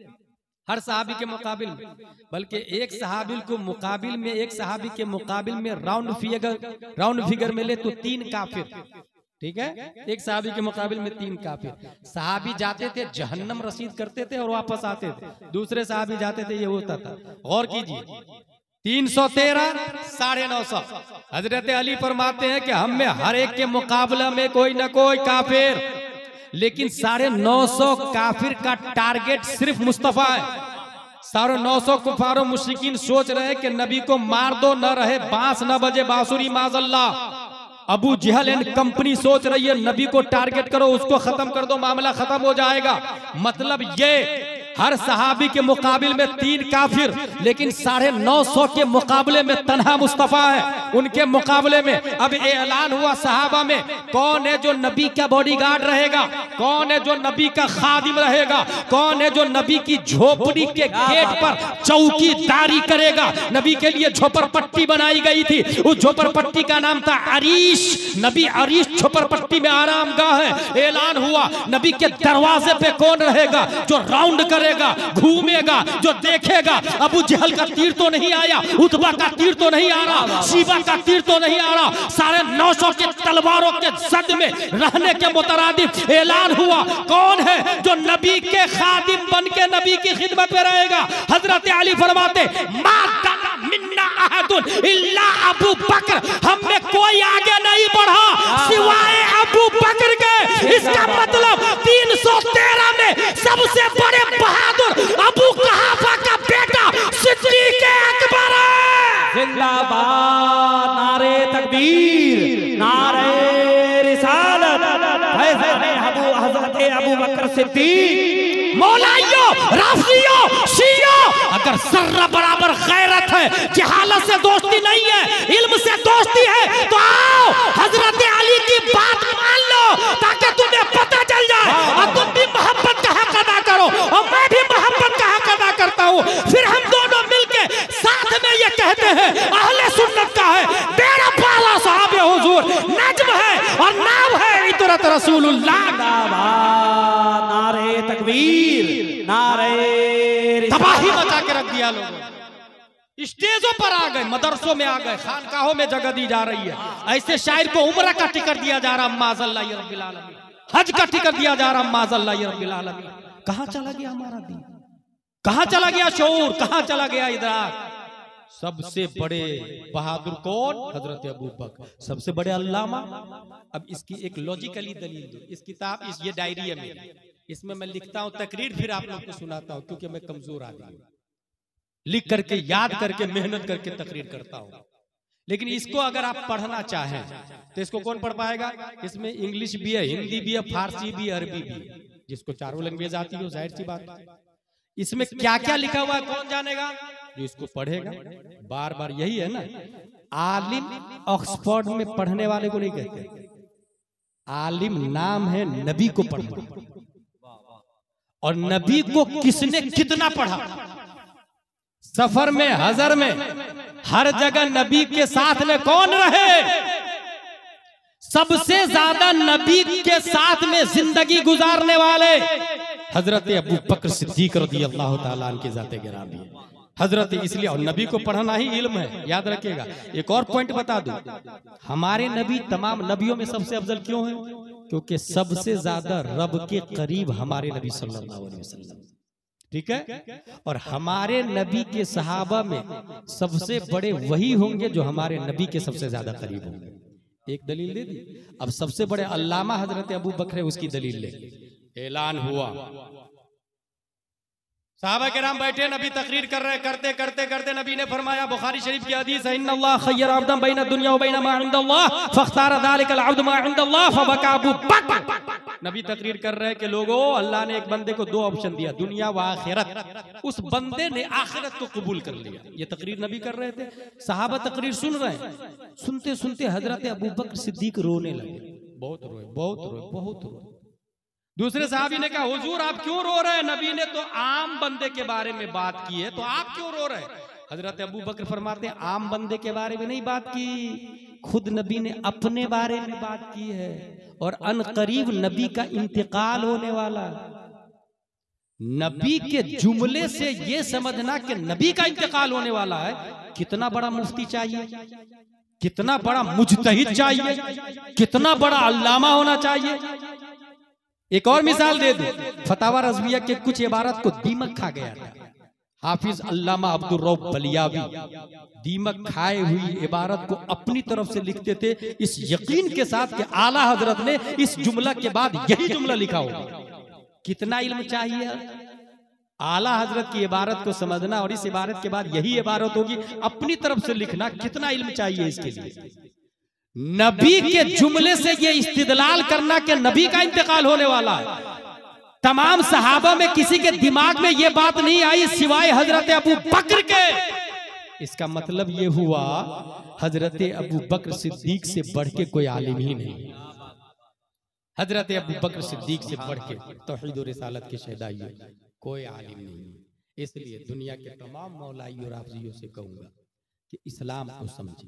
हर सहाबी के मुकाबिल में। बल्कि एक सहाबी को मुकाबिल में, एक सहाबी के मुकाबिल में राउंड फिगर में ले तो 3 काफिर। ठीक है, एक सहाबी के मुकाबिल में 3 काफिर। सहाबी जाते थे जहन्नम रसीद करते थे और वापस आते थे, दूसरे सहाबी जाते थे, ये होता था। गौर कीजिए, 313 950। हजरत अली फरमाते हैं कि हम में हर एक के मुकाबला में कोई ना कोई काफिर, लेकिन 950 काफिर का टारगेट सिर्फ मुस्तफा है। 950 कुफार मुशरिकीन सोच रहे कि नबी को मार दो, न रहे बांस न बजे बांसुरी माजल्ला। अबू जहल एंड कंपनी सोच रही है नबी को टारगेट करो, उसको खत्म कर दो, मामला खत्म हो जाएगा। मतलब ये हर सहाबी के मुकाबले में 3 काफिर, लेकिन 950 के मुकाबले में तन्हा मुस्तफा है। उनके मुकाबले में अब ऐलान हुआ सहाबा में कौन है जो नबी का बॉडीगार्ड रहेगा, कौन है जो नबी का खादिम रहेगा, कौन है जो नबी की झोपड़ी के गेट पर चौकीदारी करेगा। नबी के लिए झोपड़पट्टी बनाई गई थी, उस झोपड़पट्टी का नाम था अरीश। नबी अरीश झोपड़पट्टी में आराम गाह है। ऐलान हुआ नबी के दरवाजे पे कौन रहेगा जो राउंड करेगा, घूमेगा, जो देखेगा। अबू जहल का तीर तो नहीं आया, उतबा का तीर तो नहीं आ रहा, शीबा का तीर तो नहीं आ रहा। 950 के तलवारों के जद में रहने के मुतरादिफ ऐलान हुआ कौन है जो नबी के खादिम बन के नबी की खिदमत में रहेगा। हजरत अली फरमाते मा दाना मिन्ना अहदुन इल्ला अबू बकर, हम में कोई आगे नहीं बढ़ा सिवाय अबू बकर के। इसका मतलब 313 में सबसे बड़े बहादुर अबू कहाफा का बेटा सिद्दीक अकबर है। जिंदाबाद, नारे तकबीर, नारे रिसालत, हज़रत अबू बकर सिद्दीक। मौलाइयो, राफियो, शियो, अगर सर्रा बराबर गैरत है, जहालत से दोस्ती नहीं है, इल्म से दोस्ती है, तो आओ हजरत अली की बात मान लो ताकि तुम्हें पता चल जाए और तुम भी मोहब्बत का हक अदा करो और मैं भी मोहब्बत का हक अदा करता हूँ। फिर हम दोनों मिलके साथ में ये कहते हैं अहले सुन्नत का है बेड़ा पाला साहब हुजूर, नज्म है और नाम है इतरत रसूलुल्लाह। नारे तकबीर, नारे तबाही मचा के रख दिया लोगों। स्टेजों पर आ गए, मदरसों में आ गए, खानकाहों में जगह दी जा रही है। ऐसे शायर को उम्र का टिकट दिया जा रहा, माज़अल्लाह रब्बिल आलमीन, हज का टिकट दिया जा रहा, माज़अल्लाह रब्बिल आलमीन। कहां चला गया हमारा दीन, कहां चला गया शऊर, कहां चला गया इदराक। सबसे बड़े बहादुर कौन? हजरत अबू बकर। सबसे बड़े अल्लामा। अब इसकी एक लॉजिकली दलील दो। इस किताब, इस ये डायरी है मेरी, इसमें मैं लिखता हूं तकरीर, फिर आप लोग को सुनाता हूं क्योंकि मैं कमजोर आदमी हूं। लिख करके, याद करके, मेहनत करके तकरीर करता हूं। लेकिन इसको अगर आप पढ़ना चाहें तो इसको कौन पढ़ पाएगा? इसमें इंग्लिश भी है, हिंदी भी है, फारसी भी, अरबी भी। जिसको चारों लैंग्वेज आती है जाहिर सी बात। इसमें क्या क्या लिखा हुआ है कौन जानेगा? जो इसको पढ़ेगा। बार बार यही है ना, आलिम ऑक्सफोर्ड में पढ़ने वाले को नहीं कहते, आलिम नाम है नबी को पढ़ना। और नबी को किसने कितना पढ़ा, सफर में, हजर में, हर जगह नबी के साथ में कौन रहे? सबसे ज्यादा नबी के साथ में जिंदगी गुजारने वाले हजरत अबू बकर सिद्दीक रज़ियल्लाहु ताला अन्हु की ज़ाते गिरामी है। हजरत, इसलिए और नबी को पढ़ना ही इल्म है, याद रखिएगा। एक और पॉइंट बता दूं, हमारे नबी तमाम नबियों में सबसे अफजल क्यों है? क्योंकि सबसे ज्यादा रब के करीब हमारे नबी सल्लल्लाहु अलैहि वसल्लम, ठीक है। और हमारे नबी के सहाबा में सबसे बड़े वही होंगे जो हमारे नबी के सबसे ज्यादा करीब होंगे। एक दलील दे दी। अब सबसे बड़े अल्लामा हजरत अबू बकर है, उसकी दलील ले। ऐलान हुआ, साहबा किराम बैठे, नबी तकरीर कर रहे, करते करते करते नबी ने फरमाया, बुखारी शरीफ की हदीस है, इन्नल्लाह खय्यर अब्दन बैन दुनिया व बैन मा इंदल्लाह फख्तार ज़ालिकल अब्द मा इंदल्लाह फबका अबू बकर। नबी तकरीर कर रहे कि लोगों, अल्लाह ने एक बंदे को 2 ऑप्शन दिया, दुनिया व आखिरत। उस बंदे ने आखिरत को कबूल कर लिया। ये तकरीर नबी कर रहे थे, सहाबा तकरीर सुन रहे हैं। सुनते सुनते हजरत अबू बकर सिद्दीक रोने लगे, बहुत रोए, बहुत रोए, बहुत रोए। दूसरे साहबी ने कहा, हुजूर आप क्यों रो रहे हैं? नबी ने तो आम बंदे के बारे में बात की है, तो आप क्यों रो रहे हैं? हजरत अबू बकर फरमाते हैं, आम बंदे के बारे में नहीं बात की, खुद नबी ने अपने बारे में बात की है। और अनकरीब नबी का इंतकाल होने वाला। नबी के जुमले से ये समझना कि नबी का इंतकाल होने वाला है, कितना बड़ा मुफ्ती चाहिए, कितना बड़ा मुजतहिद चाहिए, कितना बड़ा अल्लामा होना चाहिए। एक और मिसाल दे दूं, फतावा रज़विया के कुछ इबारत को दीमक खा गया था। हाफिज अल्लामा अब्दुर रऊफ बलियावी दीमक खाए हुई इबारत को अपनी तरफ से लिखते थे, इस यकीन के साथ कि आला हजरत ने इस जुमला के बाद यही जुमला लिखा होगा। कितना इल्म चाहिए आला हजरत की इबारत को समझना, और इस इबारत के बाद यही इबारत होगी, अपनी तरफ से लिखना, कितना इल्म चाहिए इसके लिए। नबी के जुमले से ये इस्तिदलाल करना कि नबी का इंतकाल होने वाला है, तमाम सहाबा में किसी के दिमाग में ये बात नहीं आई सिवाय हजरत अबू बकर के। इसका मतलब ये हुआ हजरत अबू बकर सिद्दीक से बढ़ के कोई आलिम ही नहीं। हजरत अबू बकर सिद्दीक से बढ़ के तौहीद और रिसालत के शहदाई कोई आलिम नहीं। इसलिए दुनिया के तमाम मौलाई और हाफियों से कहूंगा कि इस्लाम को समझे,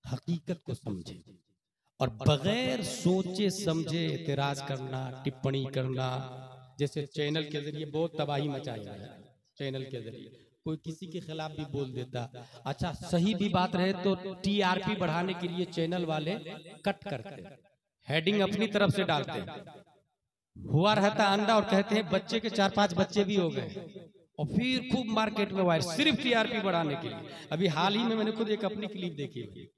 हकीकत को समझे, और बगैर सोचे समझे एतराज करना, टिप्पणी करना, जैसे चैनल के जरिए बहुत तबाही मचाई है। चैनल के जरिए कोई किसी के खिलाफ भी बोल देता, अच्छा सही भी बात रहे तो टीआरपी बढ़ाने के लिए चैनल वाले कट करते, हेडिंग अपनी तरफ से डालते, हुआ रहता अंडा और कहते हैं बच्चे के 4-5 बच्चे भी हो गए, और फिर खूब मार्केट में वायरल सिर्फ टीआरपी बढ़ाने के लिए। अभी हाल ही में मैंने खुद एक अपनी क्लिप देखी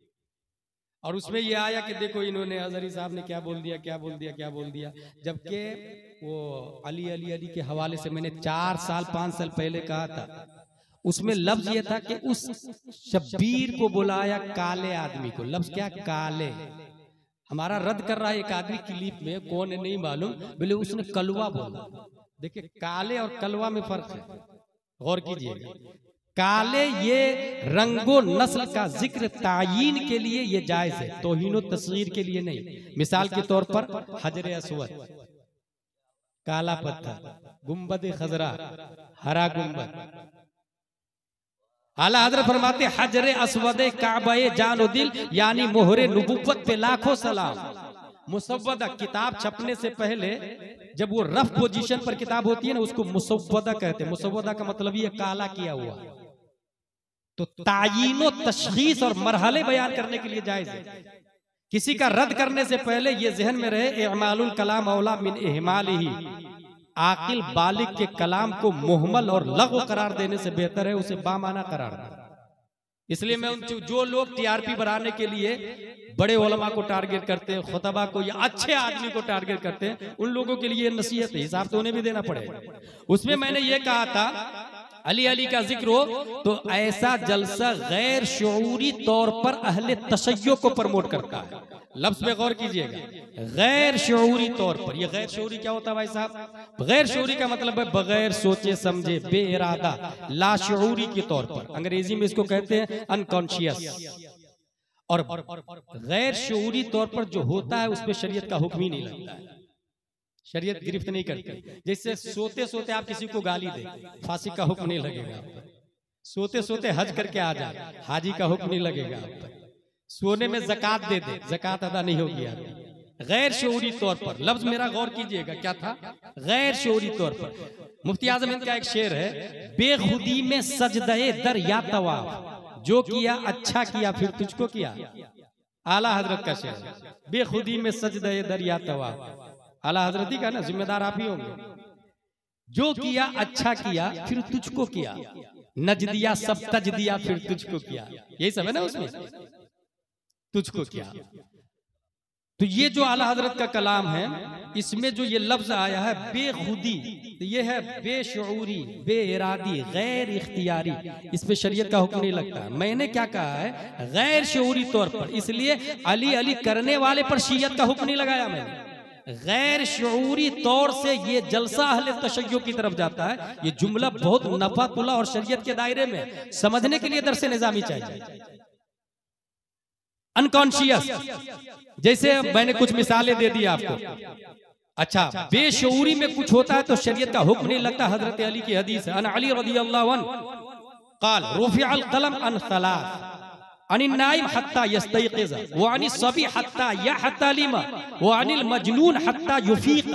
और उसमें ये आया कि देखो इन्होंने अजहरी साहब ने क्या बोल दिया, क्या बोल दिया, क्या बोल दिया, जबकि वो अली अली अली के हवाले से मैंने 4 साल 5 साल पहले कहा था। उसमें लफ्ज ये था कि उस शब्बीर को बुलाया काले आदमी को, लफ्ज क्या काले। हमारा रद्द कर रहा है एक आदमी क्लिप में, कौन है नहीं मालूम, बोले उसने कलवा बोला। देखिए काले और कलवा में फर्क है, गौर कीजिएगा। काले ये रंगो नस्ल का जिक्र तायीन के लिए ये जायज है, तौहीन व तस्गीर के लिए नहीं। मिसाल के तौर पर हजर अस्वद, काला पत्थर, गुंबद खजरा, हरा गुंबद। आला हजरत फरमाते हजर अस्वद काबे जानो दिल, यानी मोहरे नबुव्वत पे लाखों सलाम। मुसव्वदा किताब छपने से पहले जब वो रफ पोजीशन पर किताब होती है ना, उसको मुसव्वदा कहते हैं। मुसव्वदा का मतलब ये काला किया हुआ। तो तायीनो तशखीस और मरहले बयान करने के लिए जायज है। किसी का रद्द करने से पहले ये जहन में रहे इमालुल कलाम औला मिन इहमालिही, आकिल बालिग के कलाम को मुहमल और लग़्व करार देने से बेहतर है उसे बामाना करार देना। इसलिए मैं उन जो लोग टीआरपी बढ़ाने के लिए बड़े उलमा को टारगेट करते हैं, खुतबा को या अच्छे आदमी को टारगेट करते हैं, उन लोगों के लिए नसीहत है, हिसाब तो उन्हें भी देना पड़ेगा। उसमें मैंने ये कहा था अली अली का जिक्र हो तो ऐसा जलसा गैर शऊरी तौर पर अहले तशय्यो को प्रमोट करता है। लफ्ज पे गौर कीजिएगा, गैर शऊरी तौर पर। ये गैर शऊरी क्या होता है भाई साहब? गैर शऊरी का मतलब है बगैर सोचे समझे, बेइरादा, लाशऊरी के तौर पर। अंग्रेजी में इसको कहते हैं अनकॉन्शियस। और गैर शऊरी तौर पर जो होता है उसमें शरीयत का हुक्म ही नहीं लगता है, शरीयत गिरफ्त नहीं करती। जैसे सोते सोते आप किसी को गाली दे, फांसी का हुक्म नहीं लगेगा आप पर। सोते सोते हज करके आ जाए, हाजी का हुक्म नहीं लगेगा आप पर। सोने में ज़कात दे दे, ज़कात अदा नहीं होगी आपकी। गैर शऊरी तौर पर, लफ्ज मेरा गौर कीजिएगा क्या था, गैर शऊरी तौर पर। मुफ्ती आज़म हिंद का एक शेर है, बेखुदी में सजदे दर या तवाफ, जो किया अच्छा किया फिर तुझको किया। आला हजरत का शेर, बेखुदी में सजदे दर या तवाफ। आला हजरत ही का ना, जिम्मेदार आप ही होंगे। जो किया अच्छा किया फिर तुझको किया, नज दिया सब तज दिया फिर तुझको किया। यही सब है ना उसमें, तुझको किया। तो ये जो आला हजरत का कलाम है, इसमें जो ये लफ्ज आया है बेखुदी, तो ये है बेशऊरी, बेइरादी, गैर इख्तियारी। इस पे शरीयत का हुक्म नहीं लगता। मैंने क्या कहा है, गैर शऊरी तौर पर, इसलिए अली अली करने वाले पर शरीयत का हुक्म नहीं लगाया मैंने। गैर शऊरी तौर से ये जलसा अहले तशय्यो की तरफ जाता है। ये जुमला बहुत नफातुल्लाह और शरीयत के दायरे में समझने के लिए दरसे निजामी चाहिए। अनकॉन्शियस, जैसे मैंने कुछ मिसालें दे दी आपको। अच्छा, बेशऊरी में कुछ होता है तो शरीयत का हुक्म नहीं लगता। हजरत अली की हदीस है, अन अली रज़ियल्लाहु अन्हु क़ाल रुफ़िअल क़लम अन सलास, अनिल नाइम हत्ता यस्तयक़िज़, व अनिल सबी हत्ता यहतलिम, व अनिल मजनून हत्ता युफ़ीक़।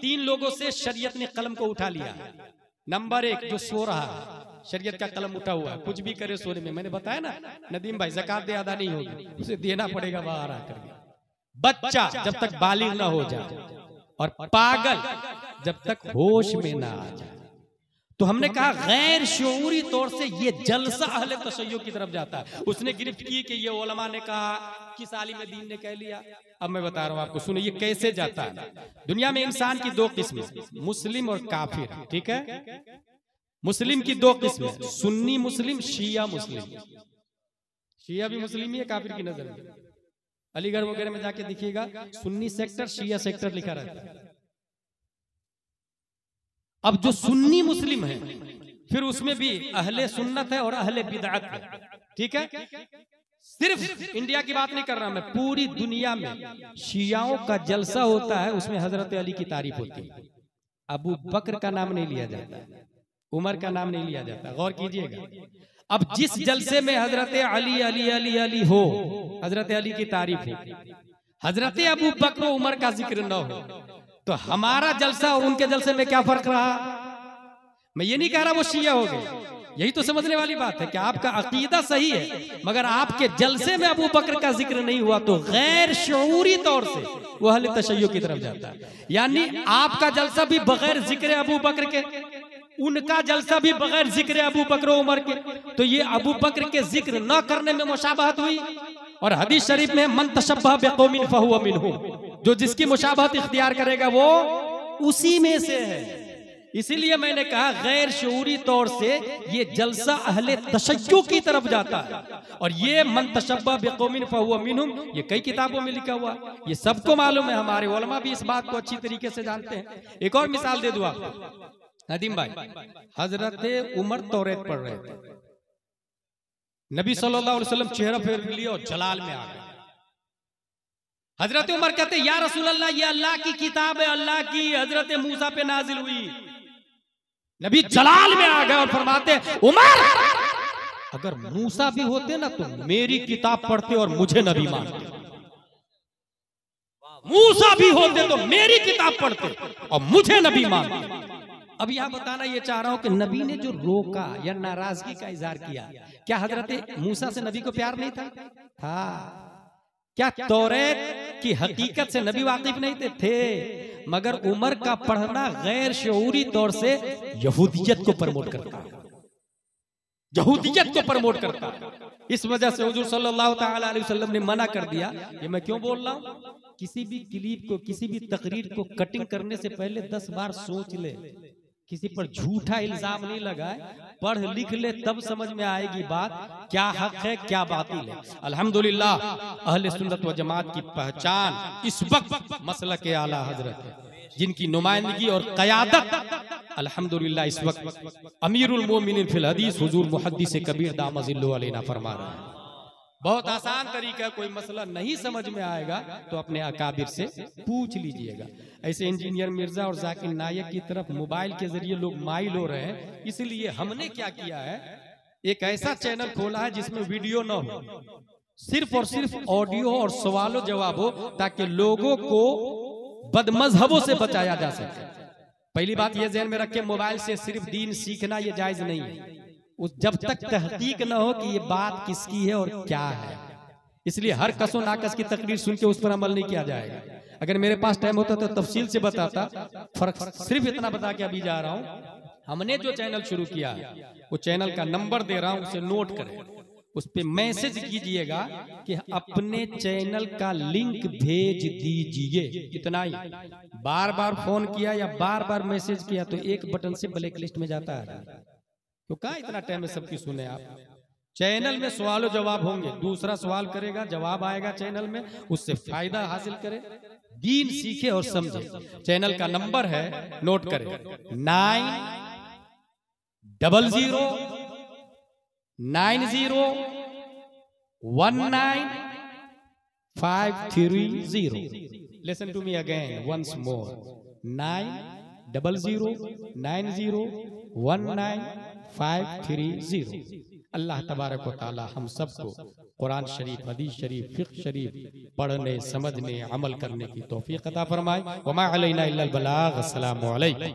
3 लोगों से शरीयत ने कलम को उठा लिया। नंबर 1 जो सो रहा है, शरीयत का कलम उठा हुआ है, कुछ भी करे सोने में। मैंने बताया ना नदीम भाई, ज़कात दे अदा नहीं होगी, उसे देना पड़ेगा बाहर आकर। बच्चा जब तक बालिग ना हो जाए, और पागल जब तक होश में ना आ जाए। तो हमने कहा गैर शऊरी तौर से ये जलसा अहले तशय्यो की तरफ जाता है। उसने गिरफ्त की कि ये उलमा ने कहा, किस आलिम दीन ने कह लिया। अब मैं बता रहा हूं आपको, सुनो ये कैसे जाता है। दुनिया में इंसान की 2 किस्में, मुस्लिम और काफिर, ठीक है। मुस्लिम की 2 किस्में, सुन्नी मुस्लिम, शिया मुस्लिम। शिया भी मुस्लिम ही है काफिर की नजर में। अलीगढ़ वगैरह में जाके देखिएगा सुन्नी सेक्टर शिया सेक्टर लिखा रहता है। अब जो सुन्नी मुस्लिम है फिर उसमें भी अहले सुन्नत है और अहले बिदअत है, ठीक है। सिर्फ इंडिया की बात नहीं कर रहा मैं, पूरी दुनिया में शियाओं का जलसा होता है, उसमें हजरत अली की तारीफ होती है। अबू बकर का नाम नहीं लिया जाता, उमर का नाम नहीं लिया जाता, गौर कीजिएगा। अब जिस जलसे में हजरत अली अली अली अली हो, हजरत अली की तारीफ हो, हजरत अबू बकर उमर का जिक्र न हो, तो हमारा जलसा और उनके जलसे में क्या फर्क रहा? मैं ये नहीं कह रहा वो शिया हो गए, यही तो समझने वाली बात है कि आपका अकीदा सही है मगर आपके जलसे में अबू बकर का जिक्र नहीं हुआ तो गैर शऊरी तौर से वो अहले तशय्युअ की तरफ जाता है। यानी आपका जलसा भी बगैर जिक्र अबू बकर के, उनका जलसा भी बगैर जिक्र अबू बकर उमर के, तो ये अबू बकर के जिक्र न करने में मुशाबहत हुई। और हदीस शरीफ में मन तशब्बह बिकौमिन फहुव मिनहुम, जो जिसकी मुशाबहत इख्तियार करेगा वो उसी में से है। इसीलिए मैंने कहा गैर शऊरी तौर से ये जलसा अहले तशय्युअ की तरफ जाता है। और ये मन तशब्बह बिकौमिन फहुव मिनहुम ये कई किताबों में लिखा हुआ, ये सबको मालूम है, हमारे उलमा भी इस बात को अच्छी तरीके से जानते हैं। एक और मिसाल दे दूं आपको, नदीम भाई, हजरत उमर तौरेत पढ़ रहे थे, नबी सल्लल्लाहु अलैहि वसल्लम चेहरा फेर लिया और जलाल में आ गए। हजरत उमर कहते या रसूल अल्लाह ये अल्लाह की किताब है, अल्लाह की, हजरत मूसा पे नाजिल हुई। नबी जलाल में आ गए और फरमाते उमर अगर मूसा भी होते ना तो मेरी किताब पढ़ते और मुझे नबी मानते, मूसा भी होते तो मेरी किताब पढ़ते और मुझे नबी मानते। अब यहां बताना ये चाह रहा हूं कि नबी ने जो रोका या नाराजगी का इजहार किया, क्या हजरत मूसा से नबी को प्यार नहीं था? था। क्या तौरेत की हकीकत से नबी वाकिफ नहीं थे? मगर उमर का पढ़ना गैर शऊरी तौर से यहूदियत को प्रमोट करता है, यहूदियत को प्रमोट करता है। इस वजह से हुजूर सल्लल्लाहु ताला अलैहि वसल्लम ने मना कर दिया। ये मैं क्यों बोल रहा हूं? किसी भी क्लिप को, किसी भी तकरीर को कटिंग करने से पहले 10 बार सोच ले, किसी पर झूठा इल्जाम नहीं लगाए, पढ़ लिख ले, तब समझ में आएगी बात क्या हक है क्या बातिल है। अल्हम्दुलिल्लाह अहले सुन्नत व जमात की पहचान इस वक्त मसलक आला हजरत है, जिनकी नुमाइंदगी और क़यादत अल्हम्दुलिल्लाह इस वक्त अमीरुल मोमिनीन फिल हदीस हुजूर मुहद्दिस कबीर दामजिल्लु अलैना फरमा रहा है। बहुत आसान तरीका, कोई मसला नहीं समझ में आएगा तो अपने अकाबिर से पूछ लीजिएगा। ऐसे इंजीनियर मिर्जा और जाकिर नायक की तरफ मोबाइल के जरिए लोग माइल हो रहे हैं, इसलिए हमने क्या किया है, एक ऐसा चैनल खोला है जिसमें वीडियो न हो, सिर्फ और सिर्फ ऑडियो और सवालों जवाब हो, ताकि लोगों को बदमजहबों से बचाया जा सके। पहली बात ये ध्यान में रखें, मोबाइल से सिर्फ दीन सीखना ये जायज नहीं है, जब तक तहकीक न हो कि ये बात किसकी है और क्या है। इसलिए हर कसो नाकस की तकरीर सुन के उस पर अमल नहीं किया जाएगा। अगर मेरे पास टाइम होता तो तफसील से बताता, फर्क सिर्फ इतना बता के अभी जा रहा हूं। हमने जो चैनल शुरू किया वो चैनल का नंबर दे रहा हूं, उसे नोट करें, उस पे मैसेज कीजिएगा कि अपने चैनल का लिंक भेज दीजिए, इतना ही। बार बार फोन किया या बार बार मैसेज किया तो एक बटन से ब्लैक लिस्ट में जाता है। तो कहा इतना टाइम में सबकी सुने आप। चैनल में सवाल जवाब होंगे, दूसरा सवाल करेगा, जवाब आएगा चैनल में, उससे फायदा हासिल करे, दीन सीखे और समझे। चैनल का नंबर है, नोट करें, 9090195330। Listen to me again once more, 9090195330। अल्लाह तबारक व तआला हम सबको कुरान शरीफ, हदीस शरीफ, फिक़्ह शरीफ पढ़ने, समझने, अमल करने की तौफीक अता फरमाए। वमा अलैना इल्लल बलाग। अस्सलामु अलैकुम।